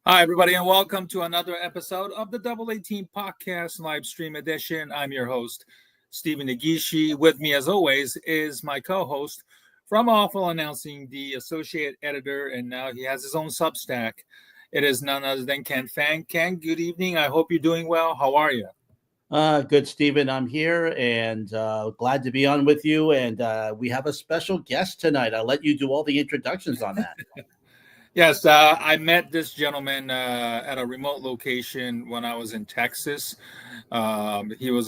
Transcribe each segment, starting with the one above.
Hi, everybody, and welcome to another episode of the Double 18 Podcast Live Stream Edition. I'm your host, Stephen Nagishi. With me, as always, is my co-host from Awful Announcing, the associate editor, and now he has his own Substack. It is none other than Ken Fang. Ken, good evening. I hope you're doing well. How are you? Good, Stephen. I'm here and glad to be on with you. And we have a special guest tonight. I'll let you do all the introductions on that. Yes, I met this gentleman at a remote location when I was in Texas. He was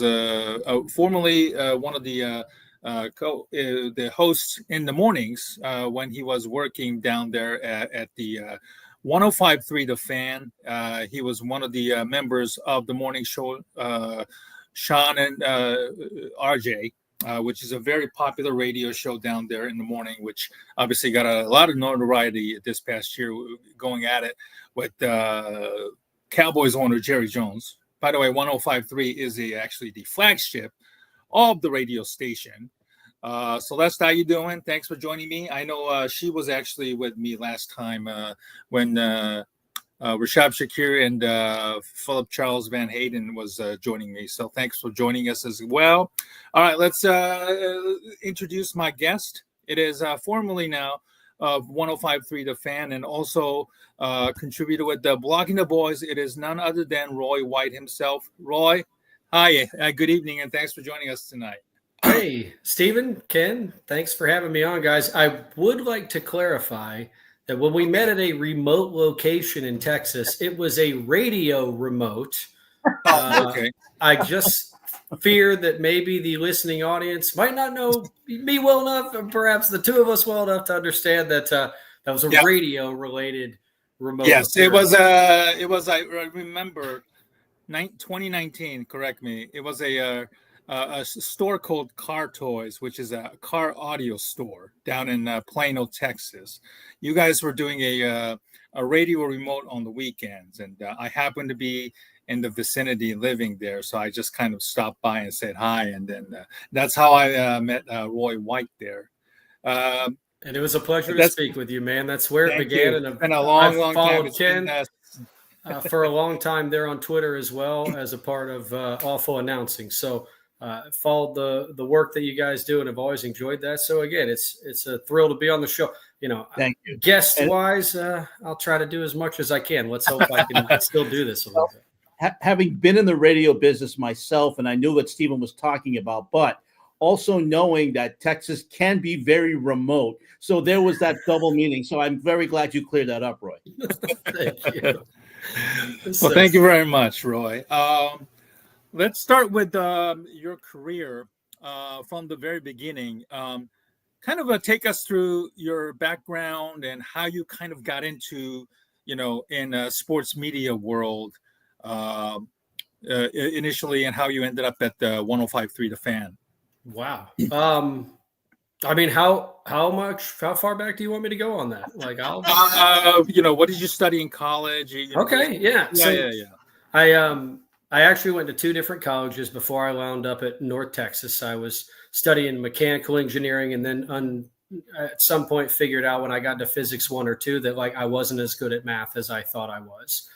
formerly one of the hosts in the mornings when he was working down there at the 105.3 The Fan. He was one of the members of the morning show, Sean and RJ. Which is a very popular radio show down there in the morning, which obviously got a lot of notoriety this past year going at it with Cowboys owner Jerry Jones. By the way, 105.3 is actually the flagship of the radio station. Celeste, how you doing? Thanks for joining me. I know she was actually with me last time when Rashad Shakir and Philip Charles Van Hayden was joining me. So thanks for joining us as well. All right, let's introduce my guest. It is formerly now of 105.3 The Fan and also contributor with the Blogging the Boys. It is none other than Roy White himself. Roy, hi, good evening, and thanks for joining us tonight. Hey, Stephen, Ken, thanks for having me on, guys. I would like to clarify that when we met at a remote location in Texas, it was a radio remote. Okay. I just fear that maybe the listening audience might not know me well enough, and perhaps the two of us well enough to understand that that was a radio-related remote. Yes, appearance. It was. I remember, 2019. Correct me. It was a store called Car Toys, which is a car audio store down in Plano, Texas. You guys were doing a radio remote on the weekends, and I happened to be in the vicinity living there, so I just kind of stopped by and said hi, and then that's how I met Roy White there. And it was a pleasure to speak with you, man. That's where it began. You. And it's been a long time. It's Ken for a long time there on Twitter as well as a part of Awful Announcing. So followed the work that you guys do and have always enjoyed that. So again, it's a thrill to be on the show. You know, thank you. Guest wise, I'll try to do as much as I can. Let's hope I can still do this a little bit. Having been in the radio business myself, and I knew what Stephen was talking about, but also knowing that Texas can be very remote. So there was that double meaning. So I'm very glad you cleared that up, Roy. Thank you. Well, thank you very much, Roy. Let's start with your career from the very beginning. Kind of take us through your background and how you kind of got into, in sports media world initially, and how you ended up at the 105.3 The Fan. Wow. I mean, how far back do you want me to go on that? Like, what did you study in college? Okay. Yeah. I actually went to two different colleges before I wound up at North Texas. I was studying mechanical engineering, and then at some point figured out when I got to physics 1 or 2 that I wasn't as good at math as I thought I was.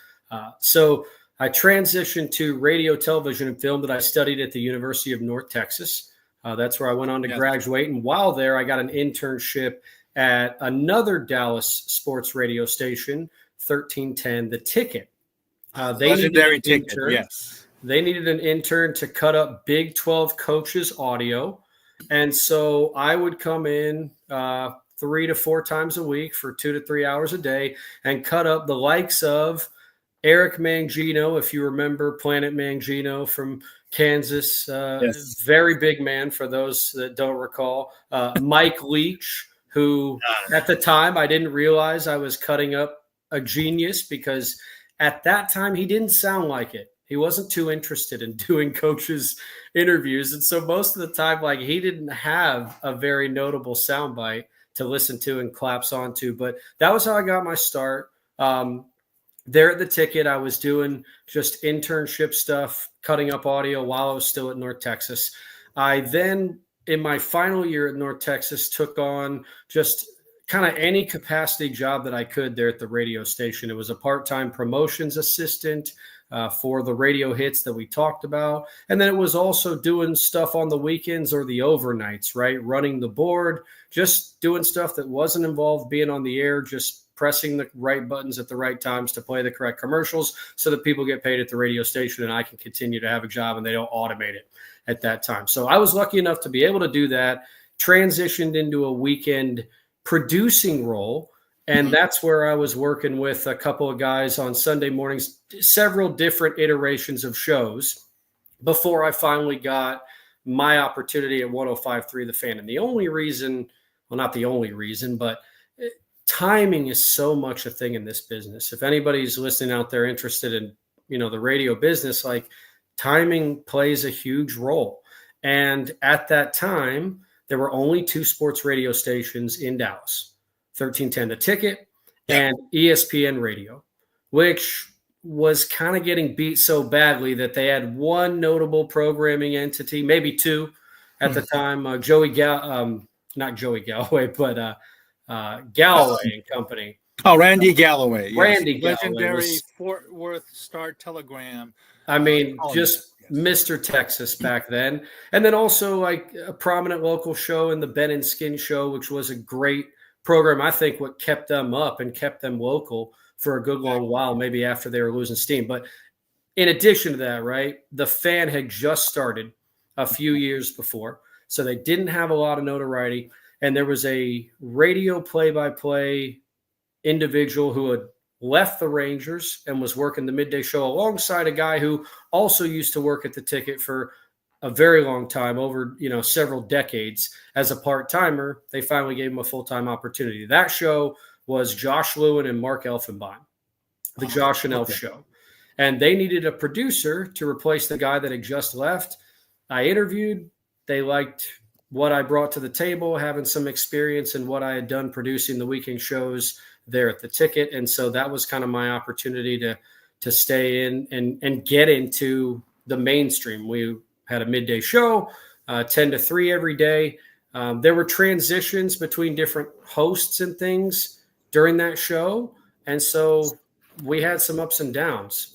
So I transitioned to radio, television, and film that I studied at the University of North Texas. That's where I went on to graduate. And while there, I got an internship at another Dallas sports radio station, 1310 The Ticket. Legendary Ticket, yes. They needed an intern to cut up Big 12 coaches' audio. And so I would come in 3 to 4 times a week for 2 to 3 hours a day and cut up the likes of Eric Mangino, if you remember Planet Mangino from Kansas, very big man for those that don't recall. Mike Leach, who at the time I didn't realize I was cutting up a genius, because at that time he didn't sound like it. He wasn't too interested in doing coaches' interviews. And so most of the time, he didn't have a very notable soundbite to listen to and claps onto. But that was how I got my start. There at the Ticket, I was doing just internship stuff, cutting up audio while I was still at North Texas. I then, in my final year at North Texas, took on just kind of any capacity job that I could there at the radio station. It was a part-time promotions assistant for the radio hits that we talked about. And then it was also doing stuff on the weekends or the overnights, right? Running the board, just doing stuff that wasn't involved being on the air, just pressing the right buttons at the right times to play the correct commercials so that people get paid at the radio station and I can continue to have a job and they don't automate it at that time. So I was lucky enough to be able to do that, transitioned into a weekend producing role. And that's where I was working with a couple of guys on Sunday mornings, several different iterations of shows before I finally got my opportunity at 105.3 The Fan. And the only reason, well, not the only reason, but timing is so much a thing in this business. If anybody's listening out there interested in, the radio business, like timing plays a huge role. And at that time, there were only 2 sports radio stations in Dallas, 1310 The Ticket and ESPN Radio, which was kind of getting beat so badly that they had one notable programming entity, maybe 2 at the time, not Joey Galloway, but Galloway and Company. Oh, Randy Galloway. Randy yes. Galloway. Legendary Fort Worth Star Telegram. I mean, just Mr. Texas back then. And then also like a prominent local show in the Ben and Skin Show, which was a great program. I think what kept them up and kept them local for a good long while, maybe after they were losing steam. But in addition to that, right, The Fan had just started a few years before. So they didn't have a lot of notoriety. And there was a radio play-by-play individual who had left the Rangers and was working the midday show alongside a guy who also used to work at the Ticket for a very long time, over several decades as a part-timer. They finally gave him a full-time opportunity. That show was Josh Lewin and Mark Elfenbein, the Josh and Elf show. And they needed a producer to replace the guy that had just left. I interviewed. They liked what I brought to the table, having some experience in what I had done producing the weekend shows there at the Ticket. And so that was kind of my opportunity to stay in and get into the mainstream. We had a midday show, 10 to 3 every day. There were transitions between different hosts and things during that show. And so we had some ups and downs.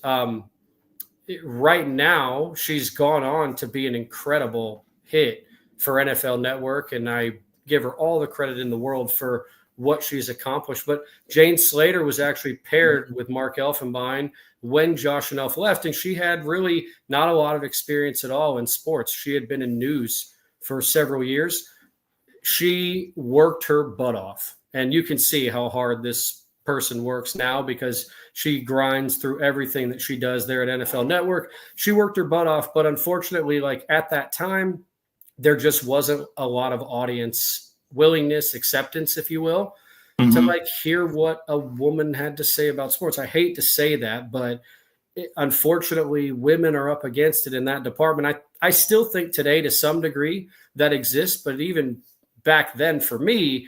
Right now, she's gone on to be an incredible hit for NFL Network, and I give her all the credit in the world for what she's accomplished. But Jane Slater was actually paired with Mark Elfenbein when Josh and Elf left, and she had really not a lot of experience at all in sports. She had been in news for several years. She worked her butt off, and you can see how hard this person works now because she grinds through everything that she does there at NFL Network. She worked her butt off, but unfortunately, like at that time, there just wasn't a lot of audience willingness, acceptance, if you will, to like hear what a woman had to say about sports. I hate to say that, but unfortunately, women are up against it in that department. I still think today to some degree that exists, but even back then for me,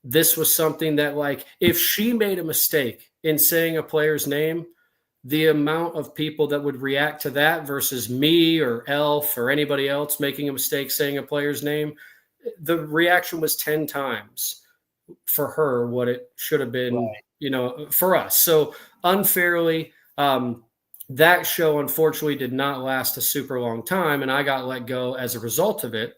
this was something that like if she made a mistake in saying a player's name, the amount of people that would react to that versus me or Elf or anybody else making a mistake saying a player's name, the reaction was 10 times for her what it should have been, for us. So unfairly, that show unfortunately did not last a super long time, and I got let go as a result of it.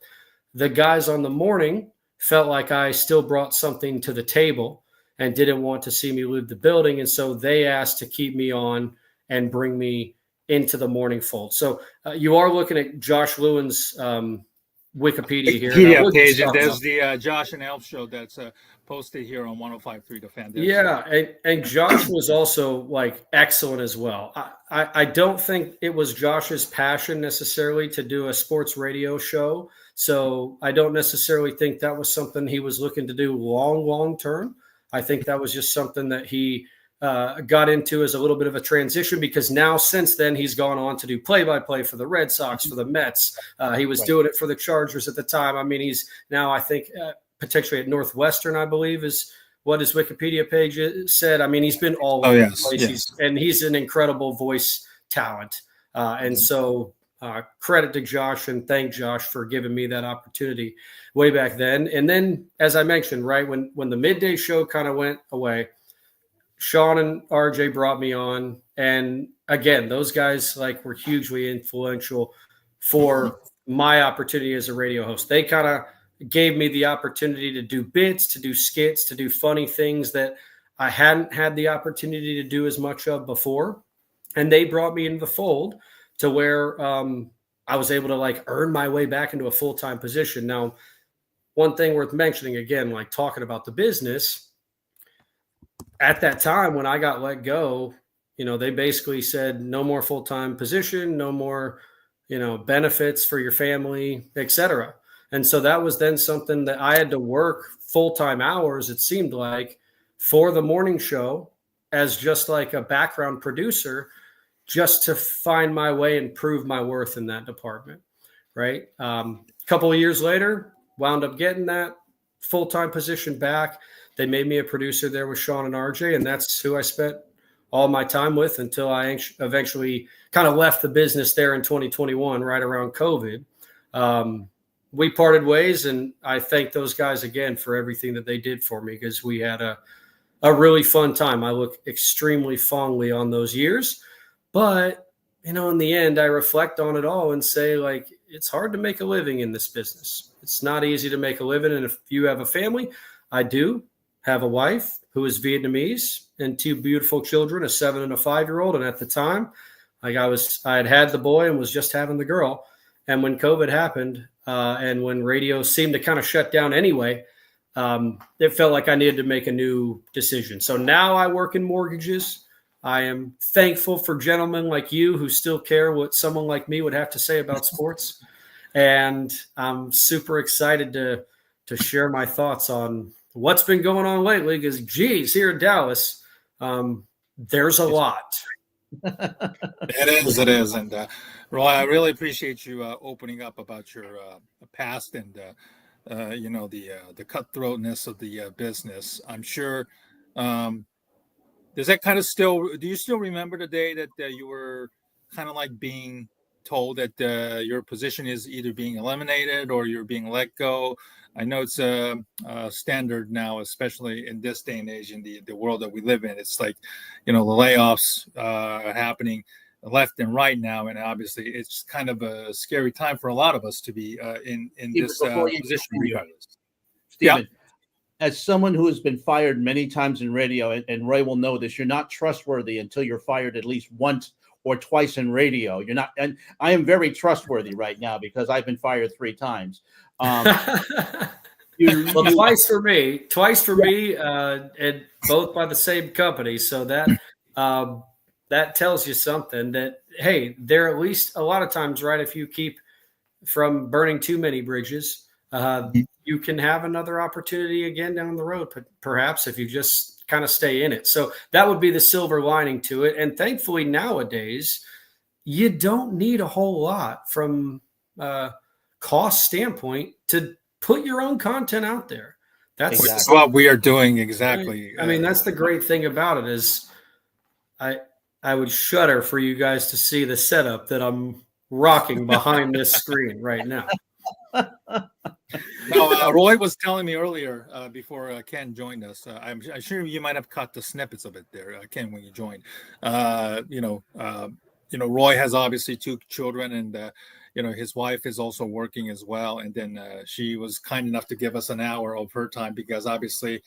The guys on the morning felt like I still brought something to the table and didn't want to see me leave the building. And so they asked to keep me on and bring me into the morning fold. So you are looking at Josh Lewin's Wikipedia here. Yeah, page. And there's the Josh and Elf show that's posted here on 105.3 The Fan. And Josh was also like excellent as well. I don't think it was Josh's passion necessarily to do a sports radio show. So I don't necessarily think that was something he was looking to do long term. I think that was just something that he got into as a little bit of a transition, because now since then he's gone on to do play-by-play for the Red Sox, for the Mets. He was doing it for the Chargers at the time. I mean, he's now, I think, potentially at Northwestern, I believe, is what his Wikipedia page said. I mean, he's been all over the place. Yes. He's an incredible voice talent. So credit to Josh and thank Josh for giving me that opportunity way back then. And then, as I mentioned, right, when the midday show kind of went away, Sean and RJ brought me on. And again, those guys were hugely influential for my opportunity as a radio host. They kind of gave me the opportunity to do bits, to do skits, to do funny things that I hadn't had the opportunity to do as much of before. And they brought me into the fold to where I was able to earn my way back into a full-time position. Now, one thing worth mentioning, again, talking about the business, at that time when I got let go, they basically said no more full-time position, no more, benefits for your family, etc. And so that was then something that I had to work full-time hours, it seemed like, for the morning show as just a background producer, just to find my way and prove my worth in that department, right? A couple of years later, wound up getting that full-time position back. They made me a producer there with Sean and RJ, and that's who I spent all my time with until I eventually kind of left the business there in 2021, right around COVID. We parted ways, and I thank those guys again for everything that they did for me, because we had a really fun time. I look extremely fondly on those years, but in the end, I reflect on it all and say, it's hard to make a living in this business. It's not easy to make a living. And if you have a family, I do have a wife who is Vietnamese and two beautiful children, a 7 and a 5-year-old. And at the time, I had the boy and was just having the girl. And when COVID happened, and when radio seemed to kind of shut down anyway, it felt like I needed to make a new decision. So now I work in mortgages. I am thankful for gentlemen like you who still care what someone like me would have to say about sports. And I'm super excited to share my thoughts on what's been going on lately, because, geez, here in Dallas, there's a lot. It is. And Roy, I really appreciate you opening up about your past and the cutthroatness of the business. I'm sure. Does that kind of do you still remember the day that you were kind of being told that your position is either being eliminated or you're being let go? I know it's a standard now, especially in this day and age in the world that we live in. It's the layoffs happening left and right now. And obviously it's kind of a scary time for a lot of us to be in this position. Stephen, as someone who has been fired many times in radio, and Roy will know this, you're not trustworthy until you're fired at least once or twice in radio. You're not, and I am very trustworthy right now because I've been fired 3 times. Twice for me, and both by the same company. So that tells you something, that, hey, they're at least a lot of times, right? If you keep from burning too many bridges, you can have another opportunity again down the road, perhaps, if you just kind of stay in it. So that would be the silver lining to it. And thankfully nowadays, you don't need a whole lot from cost standpoint to put your own content out there. That's what we are doing. Exactly. I mean, that's the great thing about it is I would shudder for you guys to see the setup that I'm rocking behind this screen right now. No, Roy was telling me earlier before Ken joined us. I'm sure you might have caught the snippets of it there, Ken, when you joined. Roy has obviously 2 children, and his wife is also working as well. And then she was kind enough to give us an hour of her time because obviously,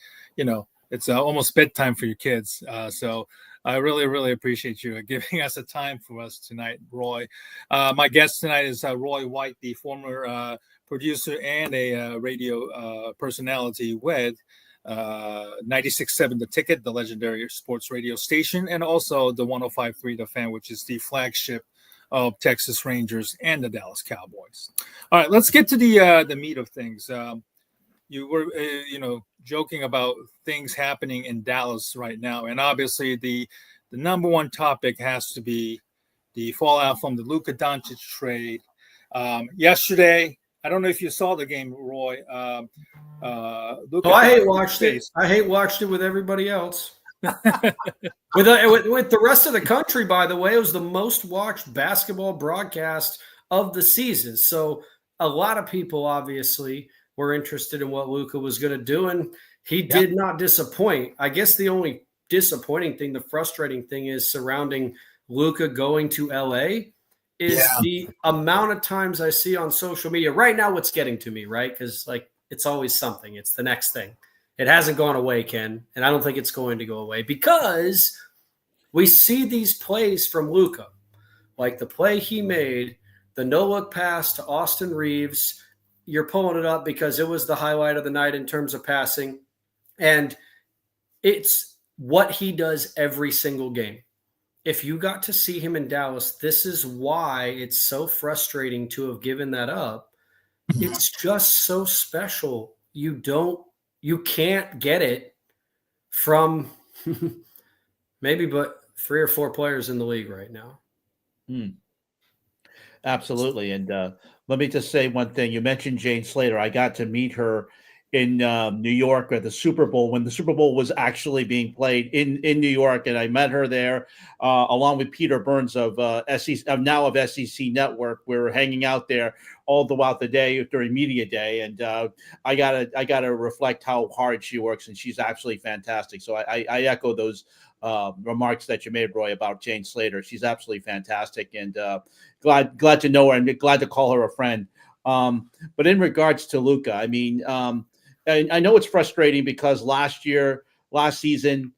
it's almost bedtime for your kids. So I really, really appreciate you giving us a time for us tonight, Roy. My guest tonight is Roy White, the former producer and a radio personality with 96.7 The Ticket, the legendary sports radio station, and also the 105.3 The Fan, which is the flagship of Texas Rangers and the Dallas Cowboys. All right, let's get to the meat of things. You were, joking about things happening in Dallas right now, and obviously the number one topic has to be the fallout from the Luka Doncic trade. Yesterday, I don't know if you saw the game, Roy. I hate watched it. I hate watched it with everybody else. with the rest of the country, by the way, it was the most watched basketball broadcast of the season. So a lot of people obviously were interested in what Luka was going to do, and he did not disappoint. I guess the only disappointing thing, the frustrating thing is surrounding Luka going to LA is the amount of times I see on social media right now. What's getting to me, right? Because like it's always something. It's the next thing. It hasn't gone away, Ken, and I don't think it's going to go away because we see these plays from Luka, like the play he made, the no-look pass to Austin Reeves. You're pulling it up because it was the highlight of the night in terms of passing, and it's what he does every single game. If you got to see him in Dallas, this is why it's so frustrating to have given that up. It's just so special. You can't get it from maybe but 3 or 4 players in the league right now. Absolutely. And let me just say one thing. You mentioned Jane Slater. I got to meet her in New York at the Super Bowl when the Super Bowl was actually being played in New York. And I met her there along with Peter Burns of SEC Network. We were hanging out there all throughout the day during media day. And I gotta reflect how hard she works, and she's absolutely fantastic. So I echo those remarks that you made, Roy, about Jane Slater. She's absolutely fantastic, and glad to know her and glad to call her a friend. But in regards to Luka, I mean, I know it's frustrating because last season,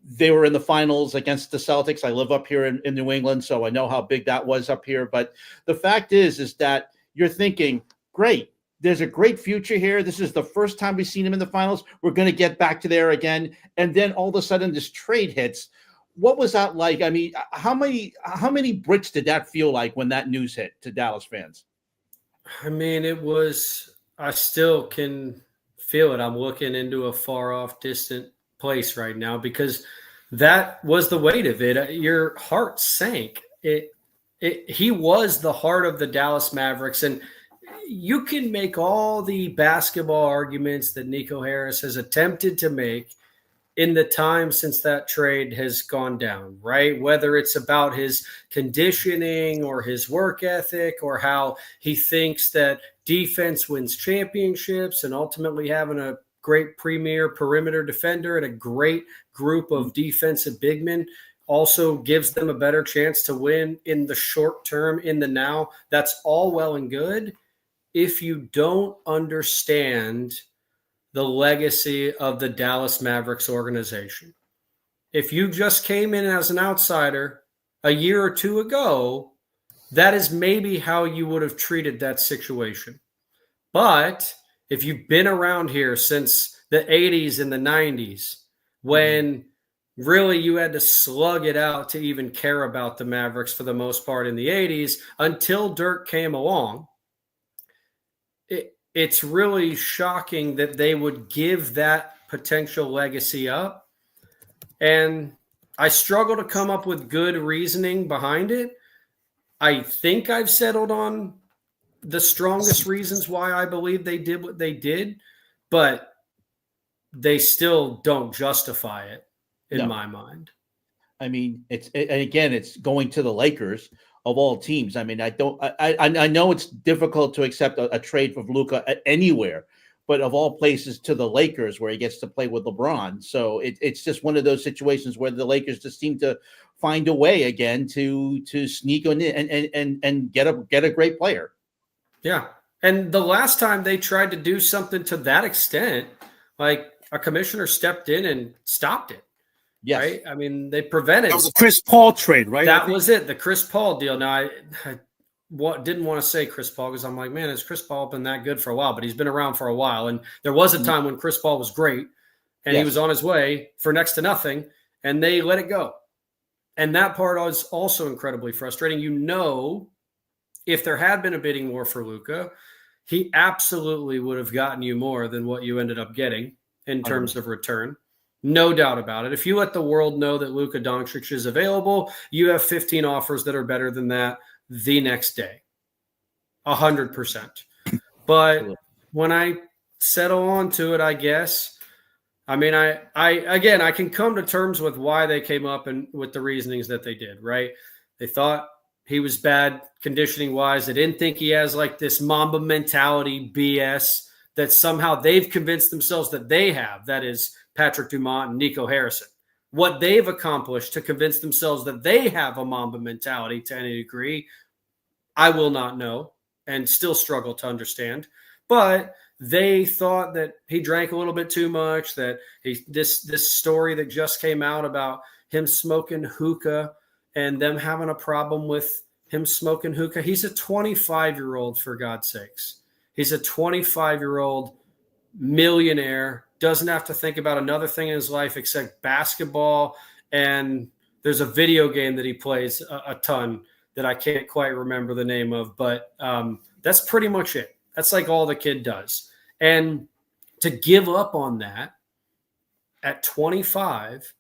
they were in the finals against the Celtics. I live up here in New England, so I know how big that was up here. But the fact is that you're thinking, great, there's a great future here. This is the first time we've seen him in the finals. We're going to get back to there again. And then all of a sudden this trade hits. What was that like? I mean, how many bricks did that feel like when that news hit to Dallas fans? I mean, I still can feel it. I'm looking into a far off, distant place right now because that was the weight of it. Your heart sank. He was the heart of the Dallas Mavericks. And you can make all the basketball arguments that Nico Harris has attempted to make in the time since that trade has gone down, right? Whether it's about his conditioning or his work ethic or how he thinks that defense wins championships and ultimately having a great premier perimeter defender and a great group of defensive big men also gives them a better chance to win in the short term, in the now. That's all well and good if you don't understand the legacy of the Dallas Mavericks organization. If you just came in as an outsider a year or two ago, that is maybe how you would have treated that situation. But if you've been around here since the 80s and the 90s, when really you had to slug it out to even care about the Mavericks for the most part in the 80s until Dirk came along, it's really shocking that they would give that potential legacy up. And I struggle to come up with good reasoning behind it. I think I've settled on the strongest reasons why I believe they did what they did, but they still don't justify it in my mind. I mean, it's going to the Lakers of all teams. I mean, I know it's difficult to accept a trade for Luka anywhere, but of all places to the Lakers where he gets to play with LeBron. So it's just one of those situations where the Lakers just seem to find a way again to sneak on in and get a great player. Yeah. And the last time they tried to do something to that extent, like a commissioner stepped in and stopped it. Yes. Right? I mean, they prevented. That was a Chris Paul trade, right? That was it, the Chris Paul deal. Now, I didn't want to say Chris Paul because I'm like, man, has Chris Paul been that good for a while? But he's been around for a while. And there was a time when Chris Paul was great, and he was on his way for next to nothing, and they let it go. And that part was also incredibly frustrating. You know, if there had been a bidding war for Luka, he absolutely would have gotten you more than what you ended up getting in terms of return. No doubt about it. If you let the world know that Luka Doncic is available, you have 15 offers that are better than that the next day. 100%. But when I settle on to it, I guess, I mean, I can come to terms with why they came up and with the reasonings that they did, right? They thought he was bad conditioning wise. They didn't think he has like this Mamba mentality BS that somehow they've convinced themselves that they have. That is Patrick Dumont and Nico Harrison. What they've accomplished to convince themselves that they have a Mamba mentality to any degree, I will not know and still struggle to understand. But they thought that he drank a little bit too much, that this story that just came out about him smoking hookah and them having a problem with him smoking hookah. He's a 25-year-old, for God's sakes. He's a 25-year-old millionaire, doesn't have to think about another thing in his life except basketball. And there's a video game that he plays a ton that I can't quite remember the name of, but that's pretty much it. That's like all the kid does. And to give up on that at 25,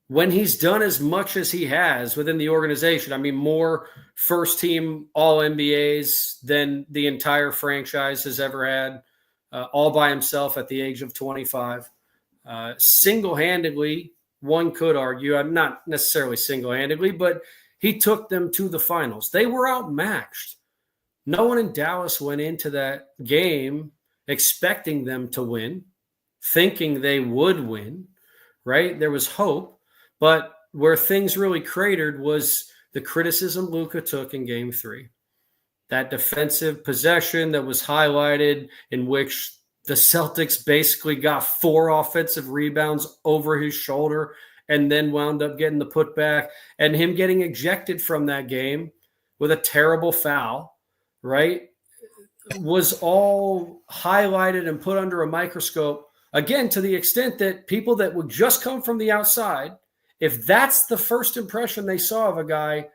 when he's done as much as he has within the organization, I mean, more first-team All-NBAs than the entire franchise has ever had, all by himself at the age of 25. Single-handedly, one could argue, not necessarily single-handedly, but he took them to the finals. They were outmatched. No one in Dallas went into that game expecting them to win, thinking they would win, right? There was hope. But where things really cratered was the criticism Luka took in Game 3. That defensive possession that was highlighted in which the Celtics basically got 4 offensive rebounds over his shoulder and then wound up getting the putback, and him getting ejected from that game with a terrible foul, right, was all highlighted and put under a microscope, again, to the extent that people that would just come from the outside, if that's the first impression they saw of a guy,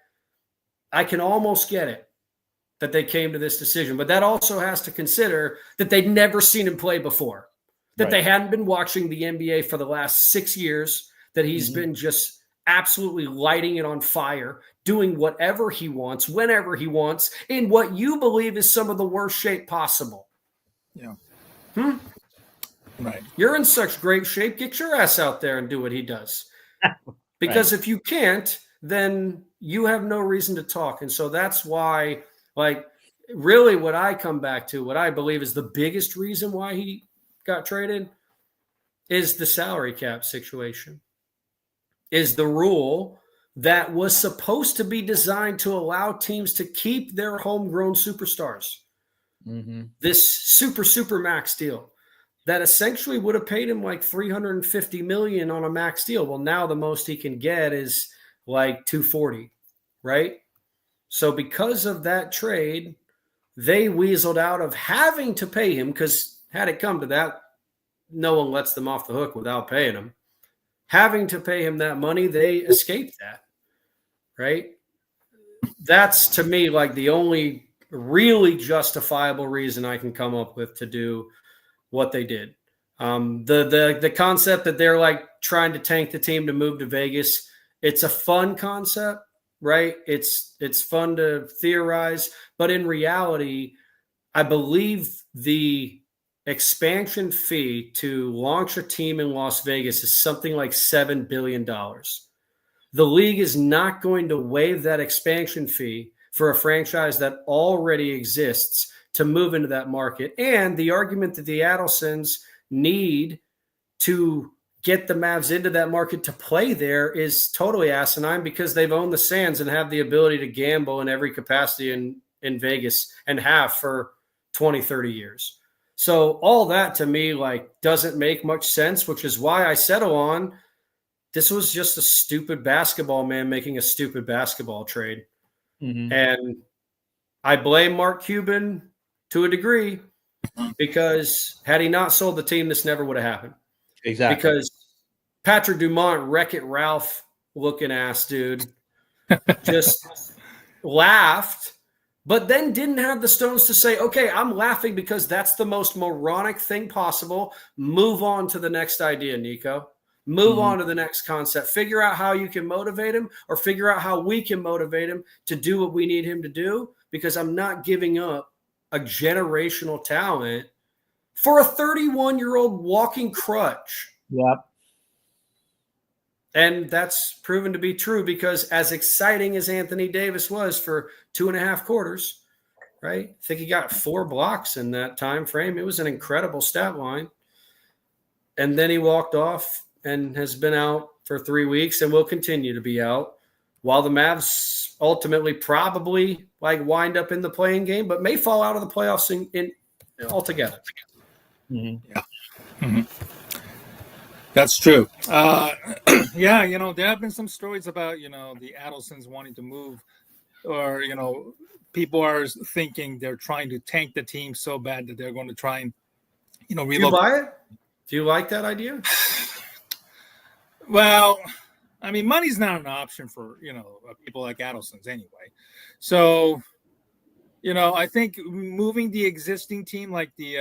I can almost get it that they came to this decision. But that also has to consider that they'd never seen him play before, that they hadn't been watching the NBA for the last 6 years, that he's been just absolutely lighting it on fire, doing whatever he wants, whenever he wants, in what you believe is some of the worst shape possible. Yeah. Right. You're in such great shape. Get your ass out there and do what he does. Because if you can't, then you have no reason to talk. And so that's why, like, really what I come back to, what I believe is the biggest reason why he got traded is the salary cap situation, is the rule that was supposed to be designed to allow teams to keep their homegrown superstars. This super max deal that essentially would have paid him like $350 million on a max deal. Well, now the most he can get is like $240, right? So because of that trade, they weaseled out of having to pay him, because had it come to that, no one lets them off the hook without paying him. Having to pay him that money, they escaped that, right? That's, to me, like the only really justifiable reason I can come up with to do what they did. The concept that they're like trying to tank the team to move to Vegas, it's a fun concept, right? It's fun to theorize, but in reality, I believe the expansion fee to launch a team in Las Vegas is something like $7 billion. The league is not going to waive that expansion fee for a franchise that already exists to move into that market. And the argument that the Adelsons need to get the Mavs into that market to play there is totally asinine, because they've owned the Sands and have the ability to gamble in every capacity in Vegas, and have for 20, 30 years. So all that to me, like, doesn't make much sense, which is why I settle on this was just a stupid basketball man making a stupid basketball trade. And I blame Mark Cuban to a degree, because had he not sold the team, this never would have happened. Exactly. Because Patrick Dumont, Wreck-It Ralph looking ass dude, just laughed, but then didn't have the stones to say, okay, I'm laughing because that's the most moronic thing possible. Move on to the next idea, Nico. Move on to the next concept. Figure out how you can motivate him, or figure out how we can motivate him to do what we need him to do, because I'm not giving up a generational talent for a 31-year-old walking crutch. Yep. And that's proven to be true because as exciting as Anthony Davis was for 2.5 quarters, right? I think he got 4 blocks in that time frame. It was an incredible stat line. And then he walked off and has been out for 3 weeks and will continue to be out while the Mavs ultimately probably wind up in the play-in game, but may fall out of the playoffs in altogether. Mm-hmm. Yeah. Mm-hmm. That's true. Yeah, there have been some stories about, the Adelsons wanting to move, or, people are thinking they're trying to tank the team so bad that they're going to try and, relocate. Do you buy it? Do you like that idea? Well, I mean, money's not an option for, people like Adelsons anyway. So, I think moving the existing team like the,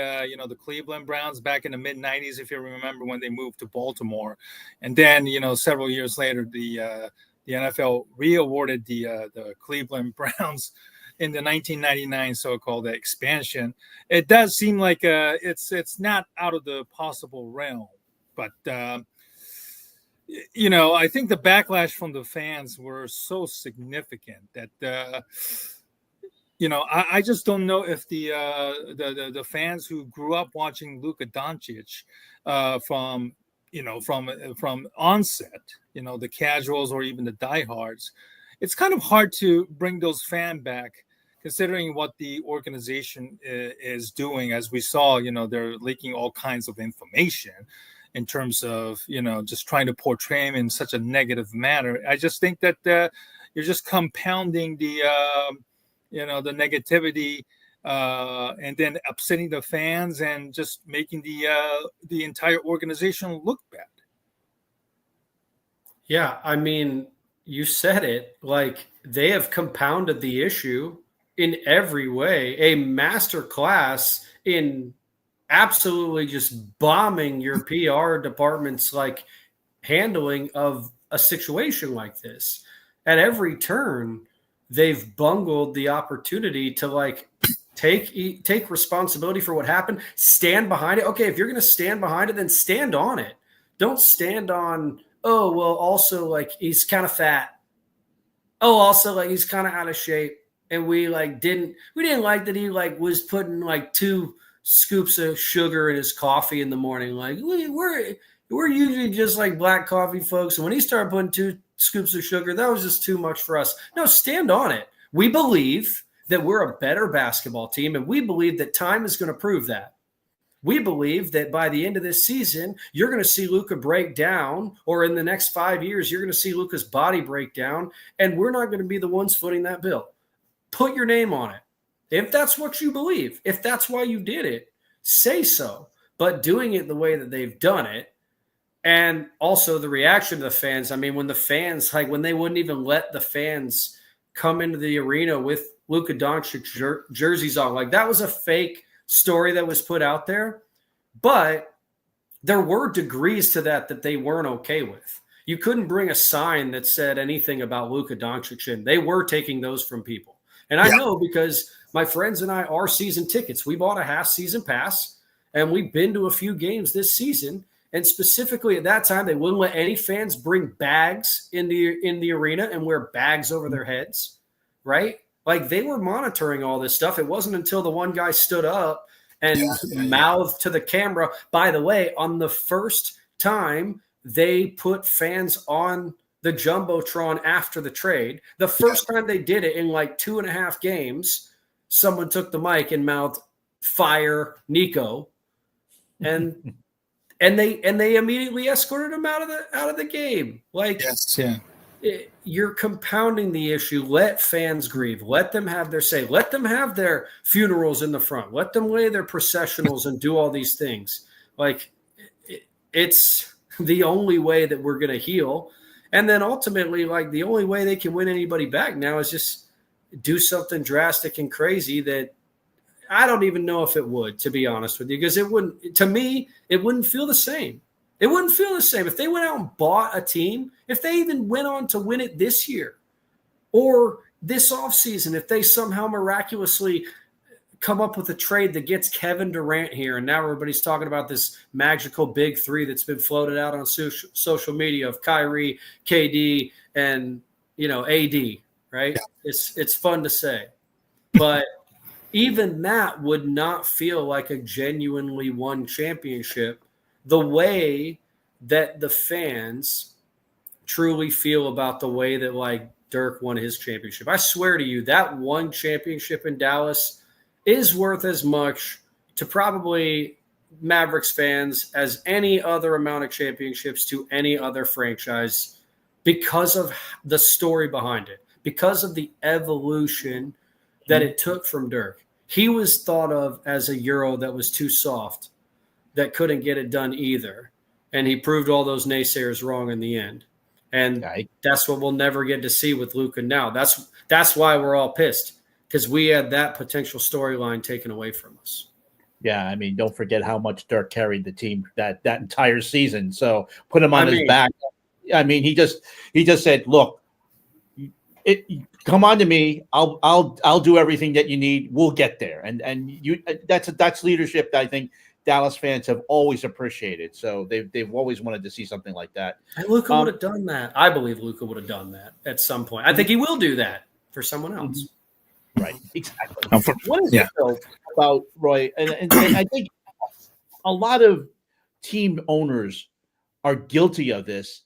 the Cleveland Browns back in the mid-'90s, if you remember when they moved to Baltimore, and then, several years later, the NFL re-awarded the Cleveland Browns in the 1999 so-called expansion. It does seem like it's not out of the possible realm, but I think the backlash from the fans were so significant that I just don't know if the fans who grew up watching Luka Doncic from onset, the casuals or even the diehards, it's kind of hard to bring those fans back, considering what the organization is doing. As we saw, they're leaking all kinds of information in terms of, just trying to portray him in such a negative manner. I just think that you're just compounding the negativity and then upsetting the fans and just making the entire organization look bad. Yeah, I mean, you said it. They have compounded the issue in every way. A master class in absolutely just bombing your PR department's handling of a situation like this. At every turn, they've bungled the opportunity to take responsibility for what happened, stand behind it. Okay, if you're going to stand behind it, then stand on it. Don't stand on, oh, well, also he's kind of fat. Oh, also he's kind of out of shape. And we didn't like that he was putting 2 scoops of sugar in his coffee in the morning. We're usually just black coffee folks. And when he started putting 2 scoops of sugar, that was just too much for us. No, stand on it. We believe that we're a better basketball team, and we believe that time is going to prove that. We believe that by the end of this season, you're going to see Luka break down, or in the next 5 years, you're going to see Luka's body break down, and we're not going to be the ones footing that bill. Put your name on it. If that's what you believe, if that's why you did it, say so. But doing it the way that they've done it, and also the reaction to the fans. I mean, when the fans, when they wouldn't even let the fans come into the arena with Luka Doncic jerseys on, that was a fake story that was put out there. But there were degrees to that they weren't okay with. You couldn't bring a sign that said anything about Luka Doncic in. They were taking those from people. And I know because my friends and I are season tickets. We bought a half-season pass, and we've been to a few games this season. And specifically at that time, they wouldn't let any fans bring bags in the arena and wear bags over their heads, right? They were monitoring all this stuff. It wasn't until the one guy stood up and mouthed to the camera. By the way, on the first time they put fans on the Jumbotron after the trade, the first time they did it in 2.5 games, someone took the mic and mouthed, "Fire Nico," and they immediately escorted him out of the game. You're compounding the issue. Let fans grieve. Let them have their say. Let them have their funerals in the front. Let them lay their processionals and do all these things. It's the only way that we're going to heal. And then ultimately, the only way they can win anybody back now is just do something drastic and crazy that I don't even know if it would, to be honest with you, because it wouldn't, to me, it wouldn't feel the same. It wouldn't feel the same if they went out and bought a team, if they even went on to win it this year or this offseason, if they somehow miraculously come up with a trade that gets Kevin Durant here, and now everybody's talking about this magical big three that's been floated out on social media of Kyrie, KD, and AD, right? Yeah. It's fun to say, but even that would not feel like a genuinely won championship the way that the fans truly feel about the way that like Dirk won his championship. I swear to you, that one championship in Dallas is worth as much to probably Mavericks fans as any other amount of championships to any other franchise because of the story behind it, because of the evolution that it took from Dirk. He was thought of as a Euro that was too soft, that couldn't get it done either. And he proved all those naysayers wrong in the end. And that's what we'll never get to see with Luka now. That's why we're all pissed, because we had that potential storyline taken away from us. Yeah, I mean, don't forget how much Dirk carried the team that entire season. So put him on his back. I mean, he just said, "Look, come on to me. I'll do everything that you need. We'll get there." And you that's leadership that I think Dallas fans have always appreciated. So they've always wanted to see something like that. And Luka would have done that. I believe Luka would have done that at some point. I think he will do that for someone else. Right. Exactly. What is it though about Roy? And I think a lot of team owners are guilty of this,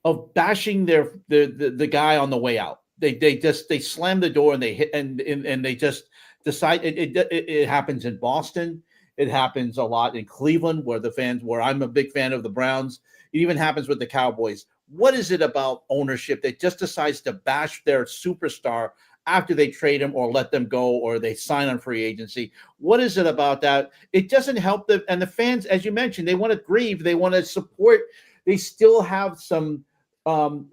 of bashing the guy on the way out. They slam the door and they hit and they just decide. It happens in Boston. It happens a lot in Cleveland, where I'm a big fan of the Browns. It even happens with the Cowboys. What is it about ownership that just decides to bash their superstar after they trade him or let them go or they sign on free agency? What is it about that? It doesn't help them. And the fans, as you mentioned, they want to grieve. They want to support. They still have some the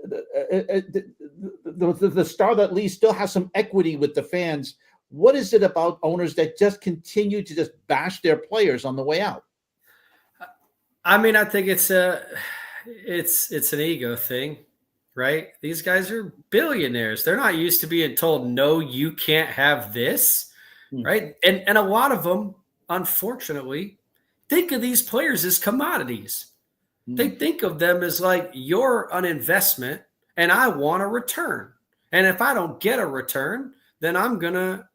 star that leads still has some equity with the fans. What is it about owners that just continue to just bash their players on the way out? I mean, I think it's an ego thing, right? These guys are billionaires. They're not used to being told, no, you can't have this, right? And a lot of them, unfortunately, think of these players as commodities. They think of them as like, you're an investment and I want a return. And if I don't get a return, then I'm going to,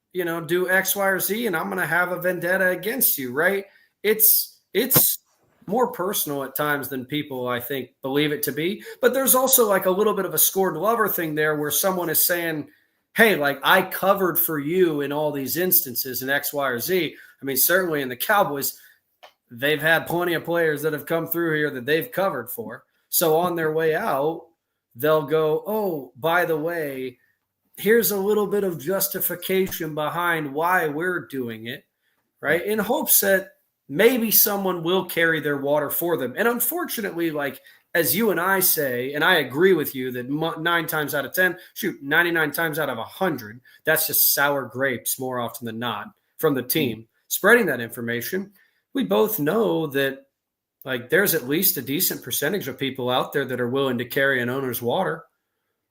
do X, Y, or Z, and I'm going to have a vendetta against you, right? It's more personal at times than people, I think, believe it to be. But there's also like a little bit of a scored lover thing there where someone is saying, hey, like I covered for you in all these instances in X, Y, or Z. I mean, certainly in the Cowboys, they've had plenty of players that have come through here that they've covered for. So on their way out, they'll go, oh, by the way, here's a little bit of justification behind why we're doing it, right? In hopes that maybe someone will carry their water for them. And unfortunately, like as you and I say, and I agree with you that 9 times out of 10, 99 times out of 100, that's just sour grapes more often than not from the team spreading that information. We both know that like there's at least a decent percentage of people out there that are willing to carry an owner's water,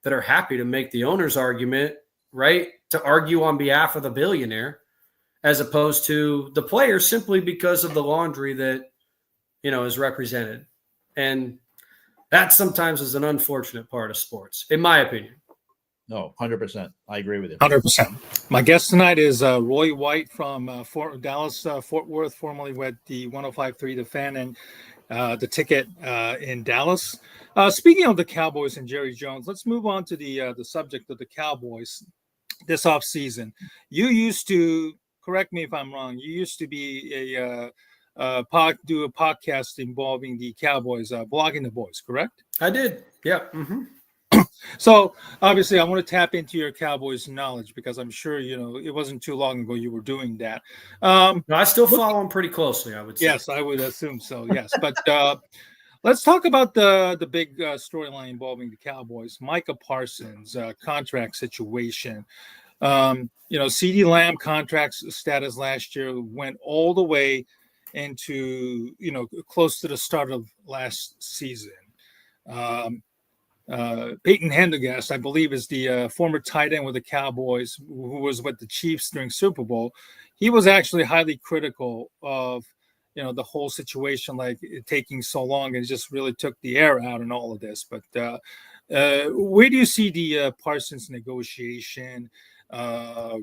that are happy to make the owner's argument, right? To argue on behalf of the billionaire, as opposed to the player simply because of the laundry that, is represented. And that sometimes is an unfortunate part of sports, in my opinion. No, 100%. I agree with you. 100%. My guest tonight is Roy White from Dallas, Fort Worth, formerly with the 105.3 The Fan and the Ticket in Dallas. Speaking of the Cowboys and Jerry Jones, let's move on to the subject of the Cowboys this offseason. You used to, correct me if I'm wrong, you used to be do a podcast involving the Cowboys, Blogging the Boys, correct? I did. Yeah. Mm-hmm. So obviously I want to tap into your Cowboys knowledge because I'm sure, it wasn't too long ago you were doing that. No, I still follow them pretty closely, I would say. Yes, I would assume so. Yes. But let's talk about the big storyline involving the Cowboys, Micah Parsons contract situation. CeeDee Lamb contract status last year went all the way into, close to the start of last season. Peyton Hendergast, I believe, is the former tight end with the Cowboys, who was with the Chiefs during Super Bowl. he was actually highly critical of, the whole situation, like it taking so long, and it just really took the air out in all of this. But where do you see the Parsons negotiation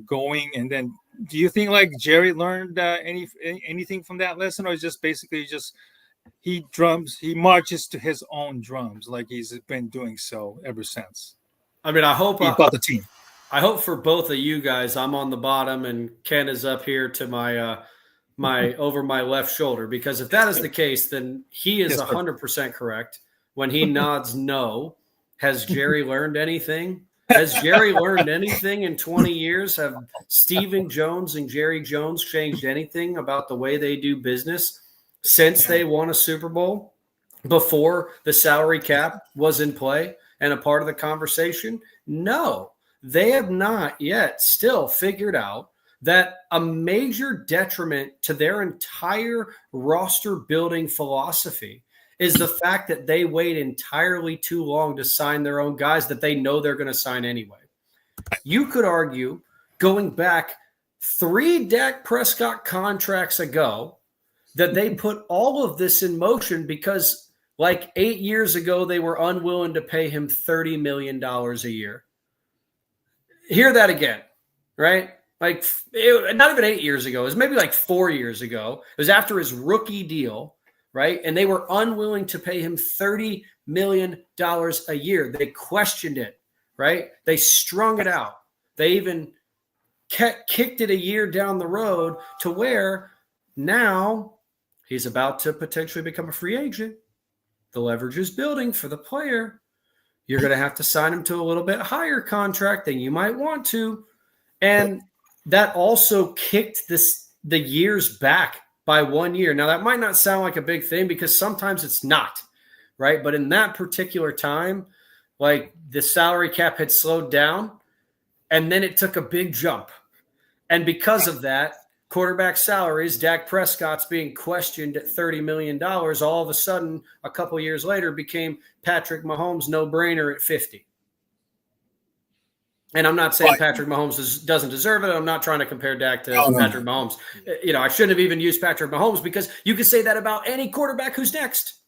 going? And then do you think like Jerry learned anything from that lesson, or is just basically just he marches to his own drums like he's been doing so ever since? I mean, I hope he bought the team. I hope for both of you guys, I'm on the bottom and Ken is up here to my over my left shoulder, because if that is the case, then he is 100% correct when he nods no. Has Jerry learned anything? Has Jerry learned anything in 20 years? Have Stephen Jones and Jerry Jones changed anything about the way they do business since they won a Super Bowl, before the salary cap was in play and a part of the conversation? No, they have not yet still figured out that a major detriment to their entire roster building philosophy is the fact that they wait entirely too long to sign their own guys that they know they're going to sign anyway. You could argue, going back 3 Dak Prescott contracts ago, that they put all of this in motion because like 8 years ago, they were unwilling to pay him $30 million a year. Hear that again, right? Like not even 8 years ago. It was maybe like 4 years ago. It was after his rookie deal, right? And they were unwilling to pay him $30 million a year. They questioned it, right? They strung it out. They even kicked it a year down the road to where now he's about to potentially become a free agent. The leverage is building for the player. You're going to have to sign him to a little bit higher contract than you might want to. And that also kicked the years back by 1 year. Now, that might not sound like a big thing because sometimes it's not, right? But in that particular time, like the salary cap had slowed down and then it took a big jump. And because of that, quarterback salaries, Dak Prescott's being questioned at $30 million, all of a sudden, a couple years later, became Patrick Mahomes' no-brainer at 50. And I'm not saying Patrick Mahomes doesn't deserve it. I'm not trying to compare Dak to Patrick Mahomes. I shouldn't have even used Patrick Mahomes because you could say that about any quarterback who's next.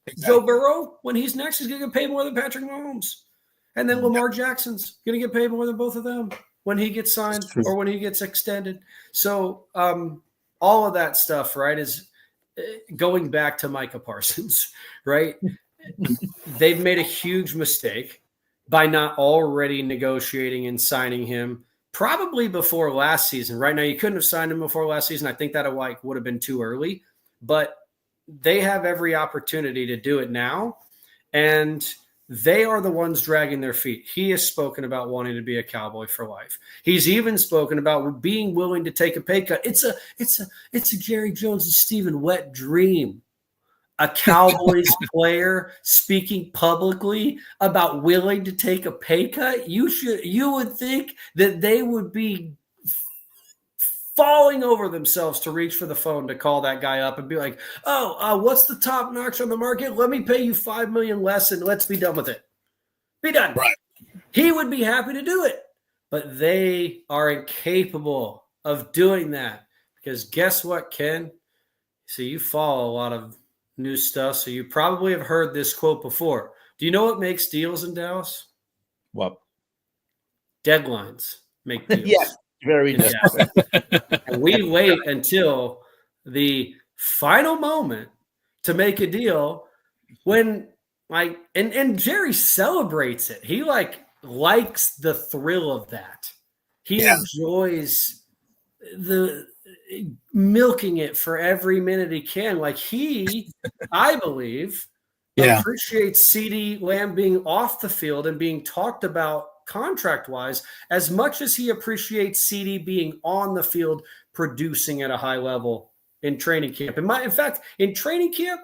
Exactly. Joe Burrow, when he's next, is going to get paid more than Patrick Mahomes. And then Lamar Jackson's going to get paid more than both of them when he gets signed or when he gets extended. So all of that stuff, right, is going back to Micah Parsons, right? They've made a huge mistake by not already negotiating and signing him probably before last season. Right now, you couldn't have signed him before last season. I think that would have been too early, but they have every opportunity to do it now. And they are the ones dragging their feet. He has spoken about wanting to be a Cowboy for life. He's even spoken about being willing to take a pay cut. It's a Jerry Jones and Stephen wet dream. A Cowboys player speaking publicly about willing to take a pay cut. You would think that they would be falling over themselves to reach for the phone to call that guy up and be like, what's the top notch on the market? Let me pay you $5 million less and let's be done with it. Be done. Right. He would be happy to do it, but they are incapable of doing that because guess what, Ken? So you follow a lot of new stuff, so you probably have heard this quote before. Do you know what makes deals in Dallas? What? Deadlines make deals. Yes. Very nice. And we wait until the final moment to make a deal when and Jerry celebrates it. He likes the thrill of that. He enjoys the milking it for every minute he can. Like he, I believe, appreciates CeeDee Lamb being off the field and being talked about contract-wise as much as he appreciates CeeDee being on the field producing at a high level in training camp. In fact, in training camp,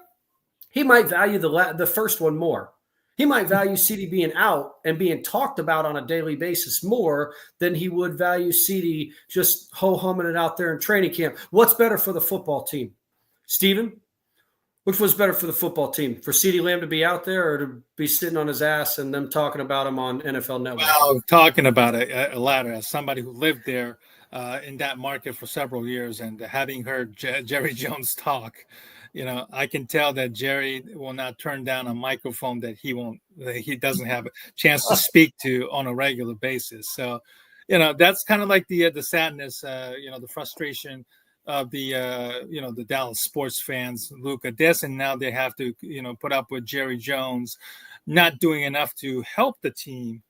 he might value the first one more. He might value CeeDee being out and being talked about on a daily basis more than he would value CeeDee just ho-humming it out there in training camp. What's better for the football team? Steven? Which was better for the football team? For CeeDee Lamb to be out there or to be sitting on his ass and them talking about him on NFL Network? Well, talking about it a lot as somebody who lived there in that market for several years, and having heard Jerry Jones talk, I can tell that Jerry will not turn down a microphone that he doesn't have a chance to speak to on a regular basis. So, that's kind of like the sadness, the frustration of the Dallas sports fans, Luka. And now they have to, put up with Jerry Jones not doing enough to help the team,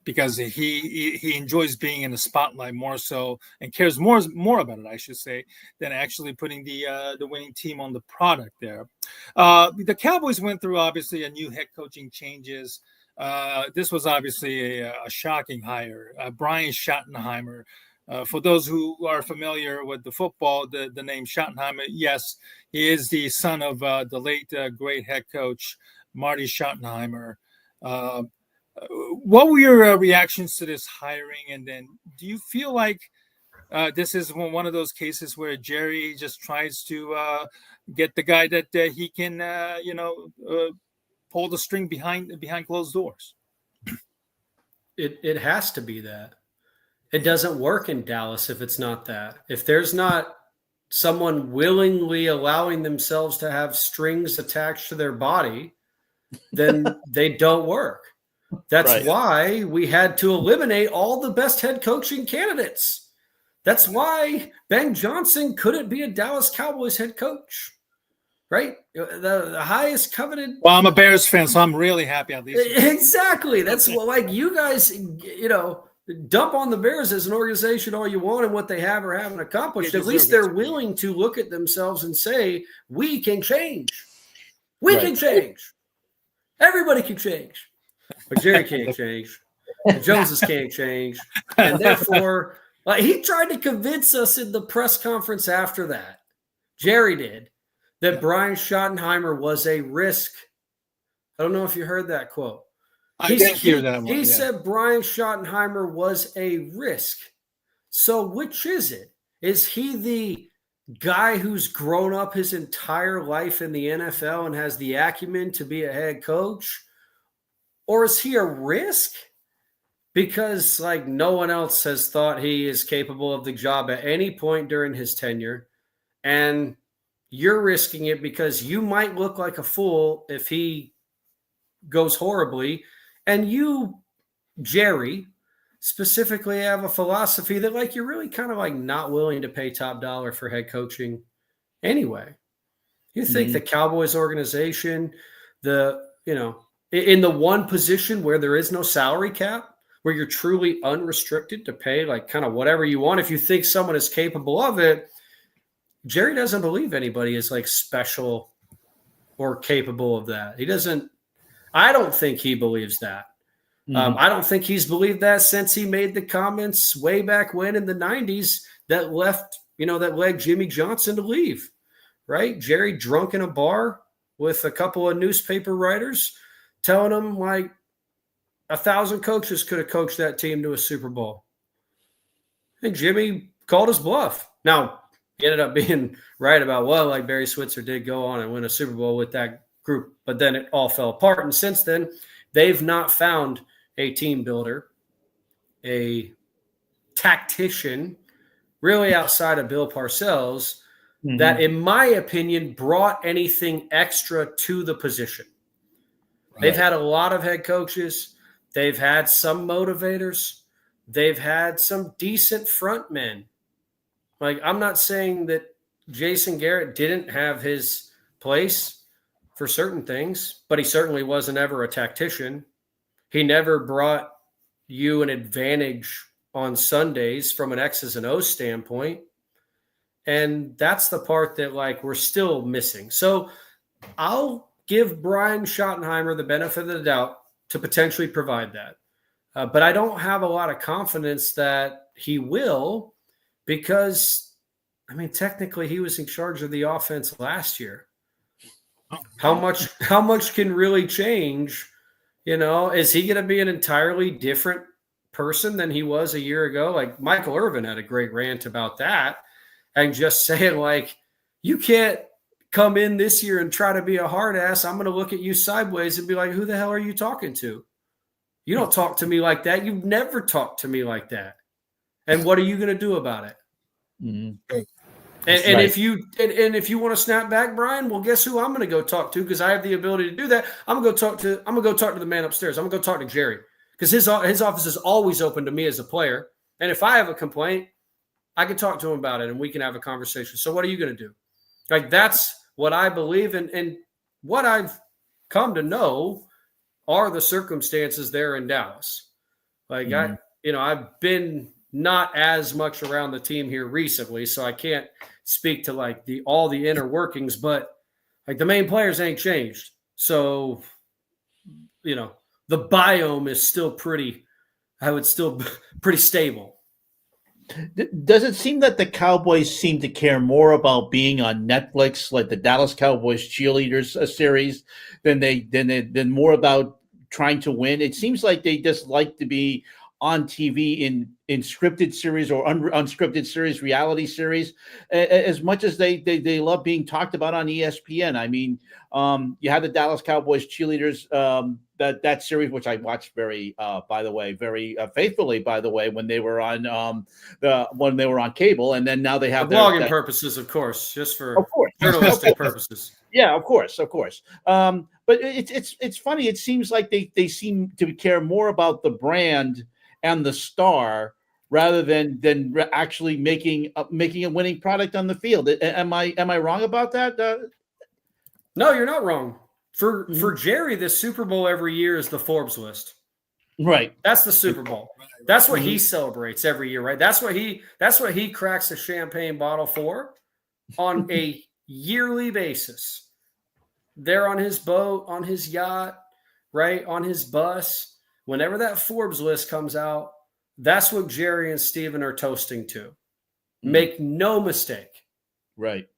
because he enjoys being in the spotlight more so, and cares more about it, I should say, than actually putting the winning team on the product there. The Cowboys went through obviously a new head coaching changes. This was obviously a shocking hire, Brian Schottenheimer. For those who are familiar with the football, the name Schottenheimer, yes, he is the son of the late great head coach Marty Schottenheimer. What were your reactions to this hiring? And then do you feel like this is one of those cases where Jerry just tries to get the guy that he can, pull the string behind closed doors? It has to be that. It doesn't work in Dallas if it's not that. If there's not someone willingly allowing themselves to have strings attached to their body, then they don't work. That's why we had to eliminate all the best head coaching candidates. That's why Ben Johnson couldn't be a Dallas Cowboys head coach, right? The highest coveted. Well, I'm a Bears fan, so I'm really happy at least. Exactly. That's what, like, you guys, dump on the Bears as an organization all you want and what they have or haven't accomplished. At least they're willing to look at themselves and say, we can change. We can change. Everybody can change. But Jerry can't change. The Joneses can't change. And therefore, he tried to convince us in the press conference after that, Jerry did, that Brian Schottenheimer was a risk. I don't know if you heard that quote. I didn't hear that one. He said Brian Schottenheimer was a risk. So which is it? Is he the guy who's grown up his entire life in the NFL and has the acumen to be a head coach? Or is he a risk because no one else has thought he is capable of the job at any point during his tenure, and you're risking it because you might look like a fool if he goes horribly, and you, Jerry, specifically have a philosophy that you're really kind of not willing to pay top dollar for head coaching anyway. You think the Cowboys organization, in the one position where there is no salary cap, where you're truly unrestricted to pay kind of whatever you want, if you think someone is capable of it, Jerry doesn't believe anybody is special or capable of that. I don't think he believes that. I don't think he's believed that since he made the comments way back when in the 90s that led Jimmy Johnson to leave, right? Jerry drunk in a bar with a couple of newspaper writers telling him 1,000 coaches could have coached that team to a Super Bowl. And Jimmy called his bluff. Now, he ended up being right about, Barry Switzer did go on and win a Super Bowl with that group, but then it all fell apart. And since then, they've not found a team builder, a tactician, really outside of Bill Parcells, that, in my opinion, brought anything extra to the position. Right. They've had a lot of head coaches. They've had some motivators. They've had some decent front men. I'm not saying that Jason Garrett didn't have his place for certain things, but he certainly wasn't ever a tactician. He never brought you an advantage on Sundays from an X's and O's standpoint. And that's the part that we're still missing. So I'll give Brian Schottenheimer the benefit of the doubt to potentially provide that. But I don't have a lot of confidence that he will, because, technically he was in charge of the offense last year. How much can really change? Is he going to be an entirely different person than he was a year ago? Michael Irvin had a great rant about that, and just saying you can't come in this year and try to be a hard ass. I'm going to look at you sideways and be like, who the hell are you talking to? You don't talk to me like that. You've never talked to me like that. And what are you going to do about it? Mm-hmm. And if you want to snap back, Brian, well, guess who I'm going to go talk to, because I have the ability to do that. I'm going to go talk to the man upstairs. I'm going to go talk to Jerry, because his office is always open to me as a player. And if I have a complaint, I can talk to him about it and we can have a conversation. So what are you going to do? Like, that's what I believe in. And what I've come to know are the circumstances there in Dallas. Like, I've been not as much around the team here recently, so I can't speak to like all the inner workings, but like the main players ain't changed. So, the biome is still pretty stable. Does it seem that the Cowboys seem to care more about being on Netflix, like the Dallas Cowboys cheerleaders series, than more about trying to win? It seems like they just like to be on TV in scripted series or unscripted series, reality series, as much as they love being talked about on ESPN. I mean, you had the Dallas Cowboys cheerleaders, that series, which I watched very faithfully, by the way, when they were on cable, and then now they have for blogging purposes, of course, just for journalistic purposes. Yeah, of course. But it's funny. It seems like they seem to care more about the brand and the star rather than actually making a winning product on the field. Am I wrong about that? No, you're not wrong. For Jerry, the Super Bowl every year is the Forbes list. Right. That's the Super Bowl. That's what he celebrates every year, right? That's what he cracks a champagne bottle for on a yearly basis. They're on his boat, on his yacht, right? On his bus. Whenever that Forbes list comes out, that's what Jerry and Steven are toasting to. Make no mistake. Right.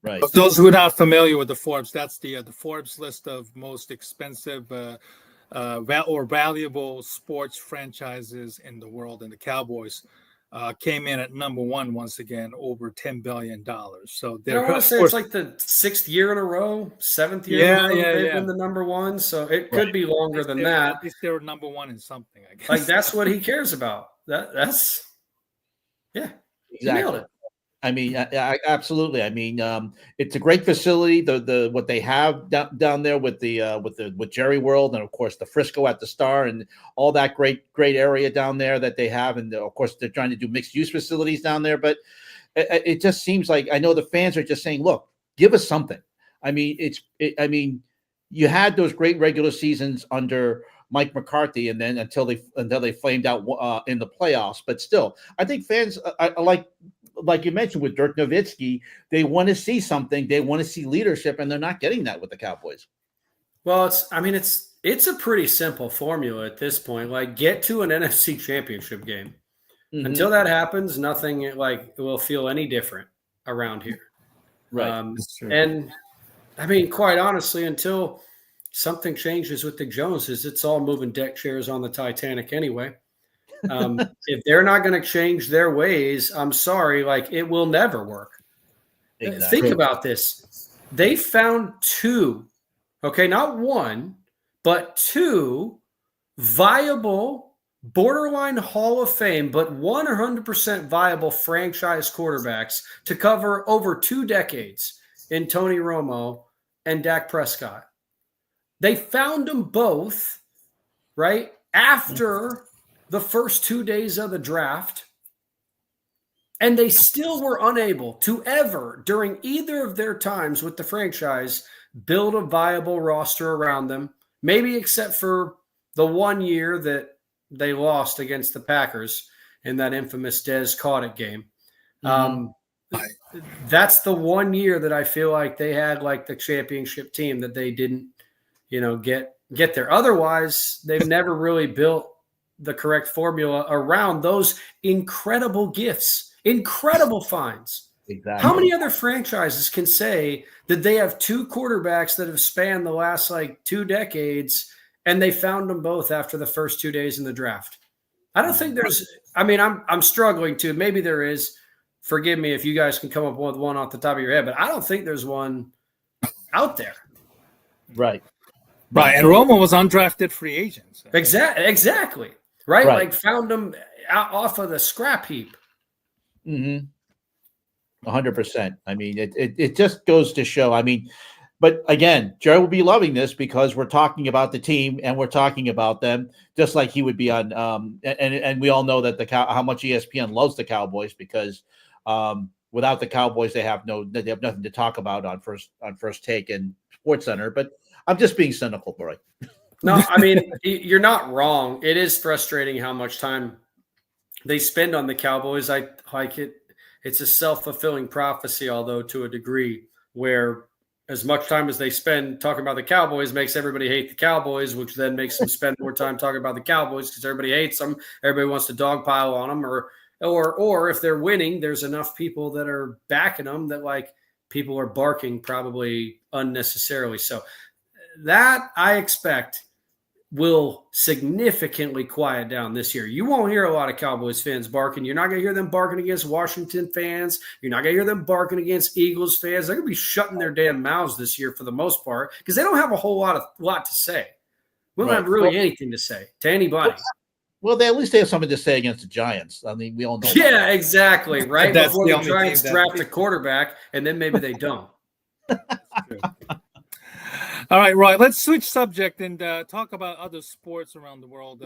For those who are not familiar with the Forbes, that's the Forbes list of most expensive or valuable sports franchises in the world, and the Cowboys came in at number one once again, over $10 billion. So I want to say it's like the 7th year in a row they've been the number one. So it could be longer than that. At least they were number one in something, I guess. Like, that's what he cares about. That's exactly. He nailed it. I mean, absolutely. I mean, it's a great facility. The what they have down there with Jerry World, and of course the Frisco at the Star, and all that great area down there that they have, and of course they're trying to do mixed use facilities down there. But it just seems like, I know the fans are just saying, "Look, give us something." I mean, you had those great regular seasons under Mike McCarthy, and then until they flamed out in the playoffs. But still, I think fans like you mentioned with Dirk Nowitzki, they want to see something. They want to see leadership, and they're not getting that with the Cowboys. Well, it's a pretty simple formula at this point. Like, get to an NFC Championship game. Mm-hmm. Until that happens, nothing will feel any different around here. Right. And I mean, quite honestly, until something changes with the Joneses, it's all moving deck chairs on the Titanic anyway. If they're not going to change their ways, I'm sorry, it will never work. Exactly. Think about this. They found two, not one, but two viable, borderline Hall of Fame, but 100% viable franchise quarterbacks to cover over 2 decades in Tony Romo and Dak Prescott. They found them both, right, after the first 2 days of the draft, and they still were unable to ever, during either of their times with the franchise, build a viable roster around them, maybe except for the 1 year that they lost against the Packers in that infamous Dez Caught-It game. That's the 1 year that I feel like they had the championship team that they didn't, get there. Otherwise, they've never really built the correct formula around those incredible gifts, incredible finds. Exactly. How many other franchises can say that they have 2 quarterbacks that have spanned the last 2 decades, and they found them both after the first 2 days in the draft? I don't think there's. I mean, I'm struggling to. Maybe there is. Forgive me if you guys can come up with one off the top of your head, but I don't think there's one out there. Right. And Romo was undrafted free agent. So. Exactly. right? Like found them out off of the scrap heap. 100%. I mean, it just goes to show. I mean, but again, Jerry will be loving this because we're talking about the team and we're talking about them just like he would be on. And we all know that how much ESPN loves the Cowboys because without the Cowboys, they have nothing to talk about on first take and Sports Center. But I'm just being cynical, Roy. No, I mean, you're not wrong. It is frustrating how much time they spend on the Cowboys. I like it. It's a self-fulfilling prophecy, although to a degree, where as much time as they spend talking about the Cowboys makes everybody hate the Cowboys, which then makes them spend more time talking about the Cowboys because everybody hates them. Everybody wants to dogpile on them, or if they're winning, there's enough people that are backing them that like people are barking probably unnecessarily. So that I expect will significantly quiet down this year. You won't hear a lot of Cowboys fans barking. You're not going to hear them barking against Washington fans. You're not going to hear them barking against Eagles fans. They're going to be shutting their damn mouths this year for the most part because they don't have a whole lot to say. We don't have really anything to say to anybody. Well, they at least have something to say against the Giants. I mean, we all know. Yeah, exactly. Right before the Giants draft a quarterback, and then maybe they don't. All right, Roy, let's switch subject and talk about other sports around the world.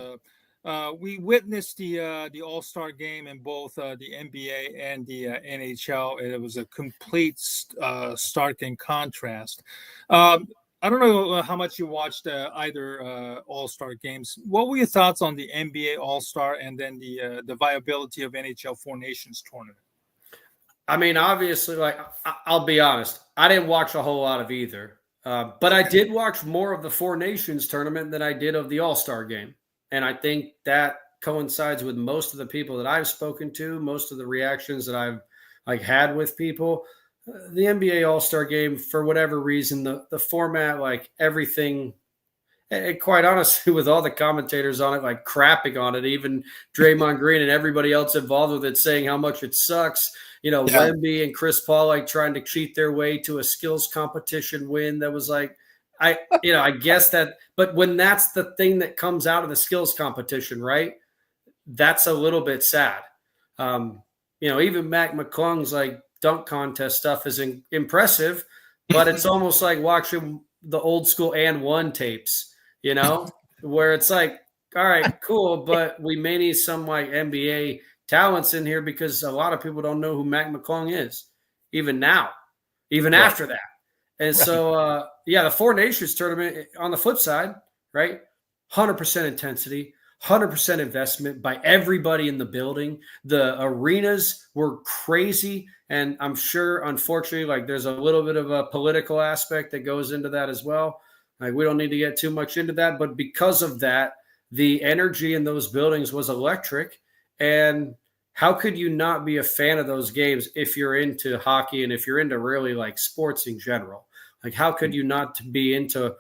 We witnessed the All-Star game in both the NBA and the NHL. It was a complete stark and contrast. I don't know how much you watched either All-Star games. What were your thoughts on the NBA All-Star and then the viability of NHL Four Nations tournament? I mean, obviously, like I'll be honest, I didn't watch a whole lot of either. But I did watch more of the Four Nations tournament than I did of the All-Star game. And I think that coincides with most of the people that I've spoken to, most of the reactions that I've had with people. The NBA All-Star game, for whatever reason, the format, like everything, and quite honestly, with all the commentators on it, like crapping on it, even Draymond Green and everybody else involved with it saying how much it sucks. Wemby and Chris Paul like trying to cheat their way to a skills competition win. That was like, I guess that, but when that's the thing that comes out of the skills competition, right? That's a little bit sad. Even Mac McClung's like dunk contest stuff is impressive, but it's almost like watching the old school and one tapes, where it's like, all right, cool, but we may need some like NBA talents in here because a lot of people don't know who Mac McClung is, even now, after that. And so, the Four Nations tournament on the flip side, right? 100% intensity, 100% investment by everybody in the building. The arenas were crazy. And I'm sure, unfortunately, like there's a little bit of a political aspect that goes into that as well. Like we don't need to get too much into that, but because of that, the energy in those buildings was electric. And how could you not be a fan of those games if you're into hockey and if you're into really like sports in general? Like, how could you not be into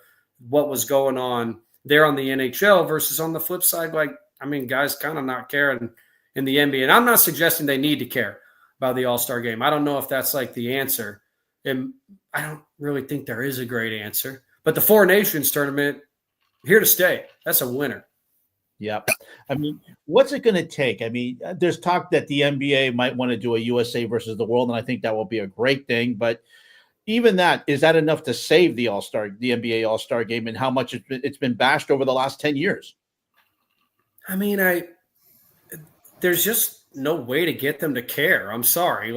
what was going on there on the NHL versus on the flip side? Like, I mean, guys kind of not caring in the NBA. And I'm not suggesting they need to care about the All-Star game. I don't know if that's like the answer. And I don't really think there is a great answer. But the Four Nations tournament, here to stay. That's a winner. Yep. I mean, what's it going to take? I mean, there's talk that the NBA might want to do a USA versus the world, and I think that will be a great thing. But even that, is that enough to save the NBA All-Star game and how much it's been bashed over the last 10 years? I mean, there's just no way to get them to care. I'm sorry.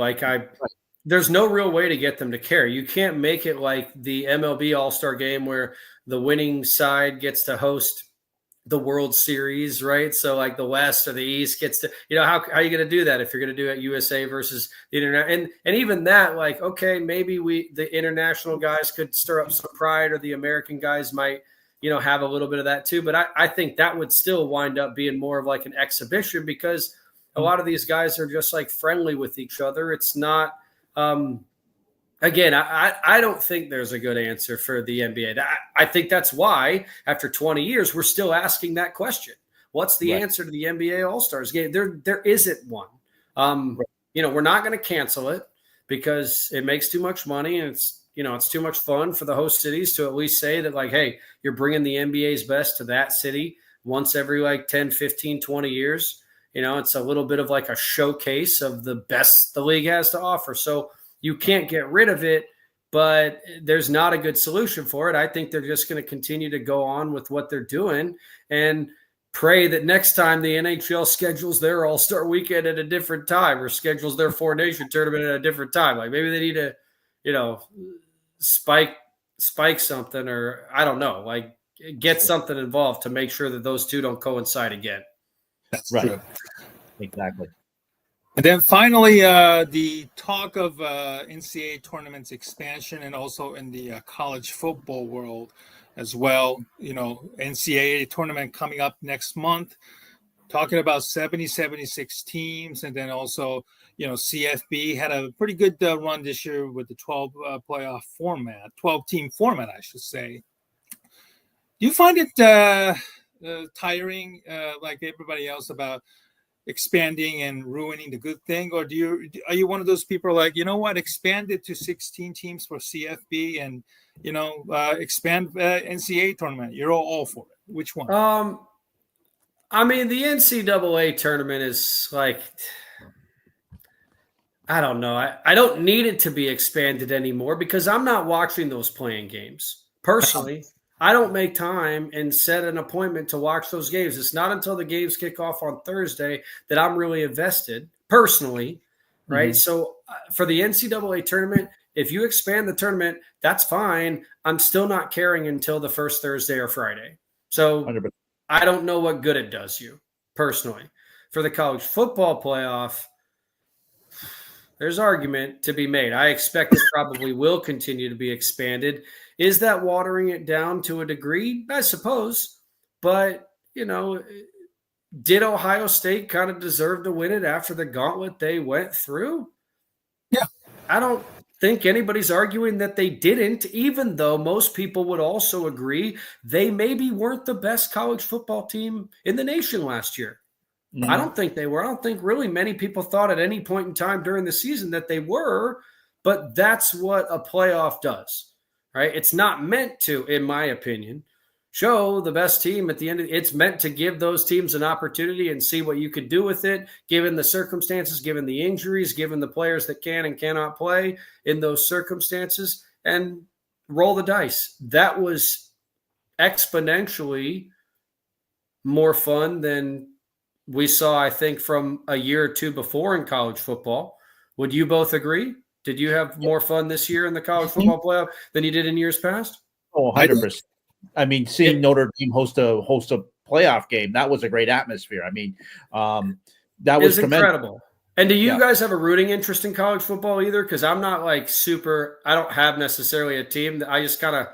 There's no real way to get them to care. You can't make it like the MLB All-Star game where the winning side gets to host the World Series, right? So like the West or the East gets to, how are you going to do that if you're going to do it USA versus the internet? And even that, like, okay, maybe the international guys could stir up some pride, or the American guys might, have a little bit of that too. But I think that would still wind up being more of like an exhibition because a lot of these guys are just like friendly with each other. It's not, again, I don't think there's a good answer for the NBA. I think that's why, after 20 years, we're still asking that question. What's the answer to the NBA All-Stars game? There isn't one. We're not going to cancel it because it makes too much money, and it's too much fun for the host cities to at least say that, like, hey, you're bringing the NBA's best to that city once every like 10, 15, 20 years. It's a little bit of like a showcase of the best the league has to offer. So you can't get rid of it, but there's not a good solution for it. I think they're just going to continue to go on with what they're doing and pray that next time the NHL schedules their All-Star weekend at a different time or schedules their Four Nation tournament at a different time. Like maybe they need to, spike something, or I don't know, like get something involved to make sure that those two don't coincide again. That's right. True. Exactly. And then finally, the talk of NCAA tournaments expansion and also in the college football world as well. NCAA tournament coming up next month, talking about 76 teams. And then also, CFB had a pretty good run this year with the 12 playoff format, 12-team format, I should say. Do you find it tiring, like everybody else, about expanding and ruining the good thing, or are you one of those people like, expand it to 16 teams for CFB and expand NCAA tournament? You're all for it. Which one? I mean, the NCAA tournament is like, I don't know. I don't need it to be expanded anymore because I'm not watching those playing games personally. I don't make time and set an appointment to watch those games. It's not until the games kick off on Thursday that I'm really invested personally, right? Mm-hmm. So for the NCAA tournament, if you expand the tournament, that's fine. I'm still not caring until the first Thursday or Friday. So 100%. I don't know what good it does you personally. For the college football playoff, there's argument to be made. I expect it probably will continue to be expanded. Is that watering it down to a degree? I suppose. But, did Ohio State kind of deserve to win it after the gauntlet they went through? Yeah. I don't think anybody's arguing that they didn't, even though most people would also agree they maybe weren't the best college football team in the nation last year. Mm-hmm. I don't think they were. I don't think really many people thought at any point in time during the season that they were, but that's what a playoff does. Right? It's not meant to, in my opinion, show the best team at the end. It's meant to give those teams an opportunity and see what you could do with it, given the circumstances, given the injuries, given the players that can and cannot play in those circumstances, and roll the dice. That was exponentially more fun than we saw, I think, from a year or two before in college football. Would you both agree? Did you have more fun this year in the college football playoff than you did in years past? Oh, 100%. I mean, seeing Notre Dame host a playoff game, that was a great atmosphere. I mean, that was incredible. And do you guys have a rooting interest in college football either? Because I'm not like I don't have necessarily a team. I just kind of,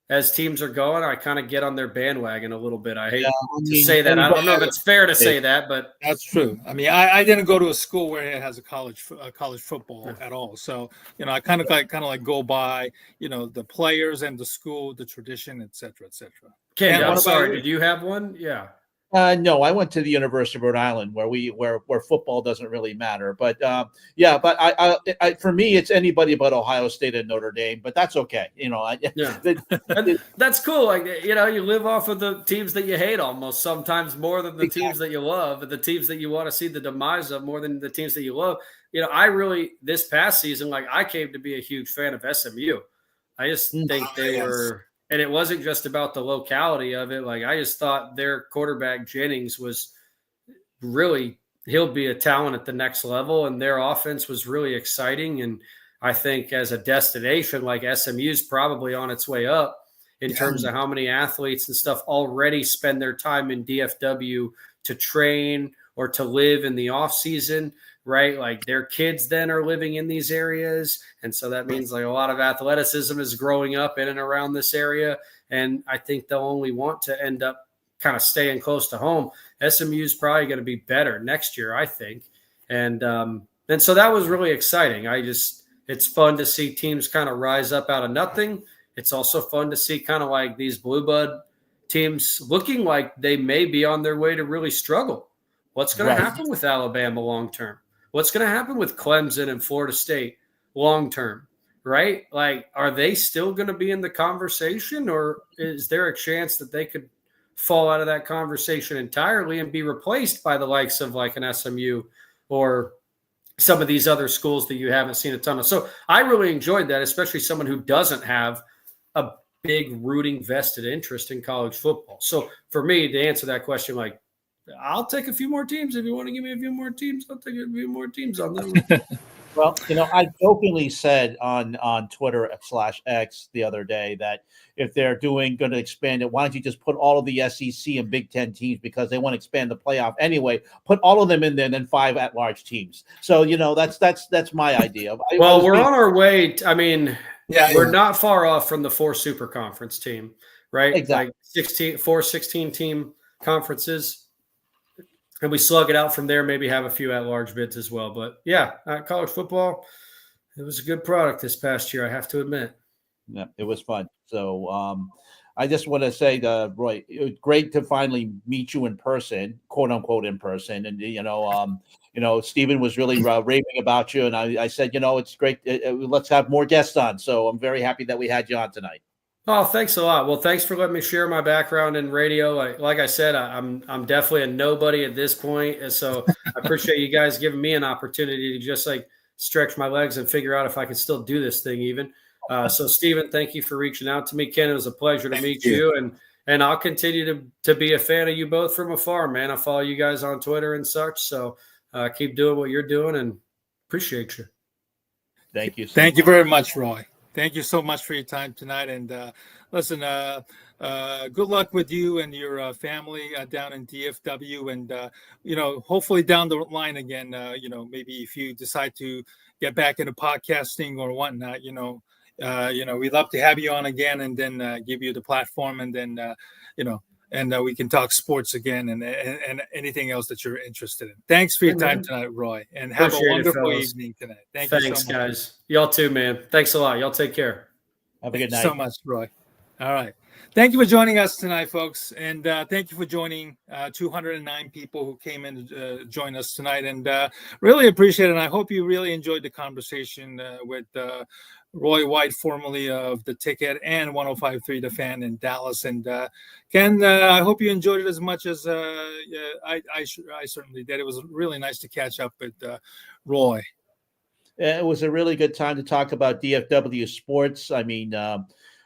as teams are going, I kind of get on their bandwagon a little bit. I hate to say that. I don't know if it's fair to say that, but that's true. I mean, I didn't go to a school where it has a college football at all. So, I kind of go by, the players and the school, the tradition, et cetera, et cetera. Ken, I'm sorry. Did you have one? Yeah. No, I went to the University of Rhode Island where football doesn't really matter. But I for me, it's anybody but Ohio State and Notre Dame. But that's okay. That's cool. Like you live off of the teams that you hate almost sometimes more than the teams that you love, and the teams that you want to see the demise of more than the teams that you love. I really this past season, I came to be a huge fan of SMU. I just think they were. And it wasn't just about the locality of it. I just thought their quarterback Jennings was really, he'll be a talent at the next level. And their offense was really exciting. And I think as a destination, SMU's probably on its way up in terms of how many athletes and stuff already spend their time in DFW to train or to live in the off season. Right? Their kids then are living in these areas. And so that means a lot of athleticism is growing up in and around this area. And I think they'll only want to end up kind of staying close to home. SMU is probably going to be better next year, I think. And so that was really exciting. It's fun to see teams kind of rise up out of nothing. It's also fun to see kind of these blue blood teams looking like they may be on their way to really struggle. What's going to happen with Alabama long-term? What's going to happen with Clemson and Florida State long-term, right? Are they still going to be in the conversation, or is there a chance that they could fall out of that conversation entirely and be replaced by the likes of like an SMU or some of these other schools that you haven't seen a ton of. So I really enjoyed that, especially someone who doesn't have a big rooting vested interest in college football. So for me to answer that question, like, I'll take a few more teams. If you want to give me a few more teams, I'll take a few more teams on them. Well, I jokingly said on Twitter/X the other day that if they're going to expand it, why don't you just put all of the SEC and Big Ten teams, because they want to expand the playoff anyway, put all of them in there and then 5 at-large teams. So, that's my idea. Well, we're on our way. We're not far off from the 4 super conference team, right? Exactly. Like 16 team conferences. And we slug it out from there, maybe have a few at-large bids as well. But, yeah, college football, it was a good product this past year, I have to admit. Yeah, it was fun. So I just want to say, Roy, it was great to finally meet you in person, quote unquote in person. And Stephen was really raving about you, and I said, it's great. Let's have more guests on. So I'm very happy that we had you on tonight. Oh, thanks a lot. Well, thanks for letting me share my background in radio. Like I said, I'm definitely a nobody at this point, and so I appreciate you guys giving me an opportunity to just like stretch my legs and figure out if I can still do this thing even. So, Stephen, thank you for reaching out to me. Ken, it was a pleasure to meet you, and I'll continue to be a fan of you both from afar, man. I follow you guys on Twitter and such, so keep doing what you're doing, and appreciate you. Thank you. Thank you very much, Roy. Thank you so much for your time tonight. And listen, good luck with you and your family down in DFW. And, hopefully down the line again, maybe if you decide to get back into podcasting or whatnot, we'd love to have you on again and then give you the platform and then, and we can talk sports again and anything else that you're interested in. Thanks for your time tonight, Roy, and have a wonderful evening tonight. Thanks you so much. Guys. Y'all too, man. Thanks a lot. Y'all take care. Have a good night. Thank you so much, Roy. All right. Thank you for joining us tonight, folks. And thank you for joining 209 people who came in to join us tonight. And really appreciate it. And I hope you really enjoyed the conversation with Roy White, formerly of The Ticket and 105.3 The Fan in Dallas. And Ken, I hope you enjoyed it as much as I certainly did. It was really nice to catch up with Roy. It was a really good time to talk about DFW sports. I mean,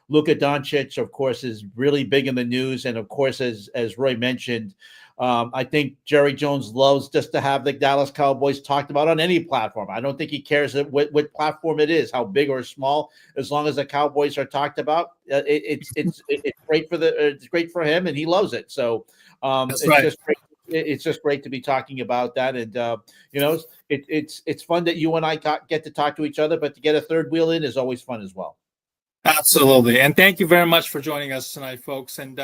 Luka Doncic, of course, is really big in the news. And, of course, as Roy mentioned, I think Jerry Jones loves just to have the Dallas Cowboys talked about on any platform. I don't think he cares what platform it is, how big or small, as long as the Cowboys are talked about. It's great it's great for him, and he loves it. So it's just great to be talking about that. And it's fun that you and I get to talk to each other, but to get a third wheel in is always fun as well. Absolutely. And thank you very much for joining us tonight, folks. And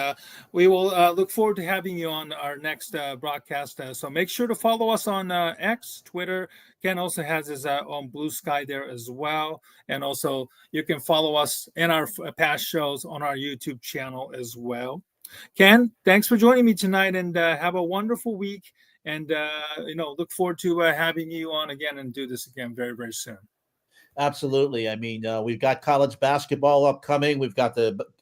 we will look forward to having you on our next broadcast. So make sure to follow us on X, Twitter. Ken also has his own Blue Sky there as well. And also you can follow us in our past shows on our YouTube channel as well. Ken, thanks for joining me tonight, and have a wonderful week. And, look forward to having you on again and do this again very, very soon. Absolutely. I mean, we've got college basketball upcoming. We've got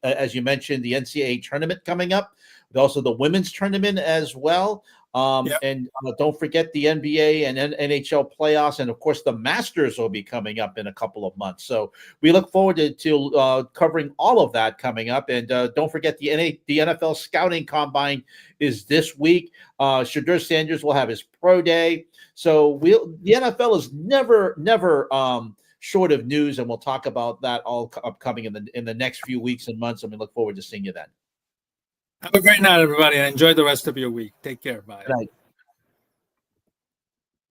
as you mentioned, the NCAA tournament coming up. Also the women's tournament as well. And don't forget the NBA and NHL playoffs. And, of course, the Masters will be coming up in a couple of months. So we look forward to covering all of that coming up. And don't forget the NFL Scouting Combine is this week. Shadur Sanders will have his pro day. So the NFL is never short of news, and we'll talk about that all upcoming in the next few weeks and months, and we look forward to seeing you then. Have a great night, everybody, and enjoy the rest of your week. Take care. Bye. Good night.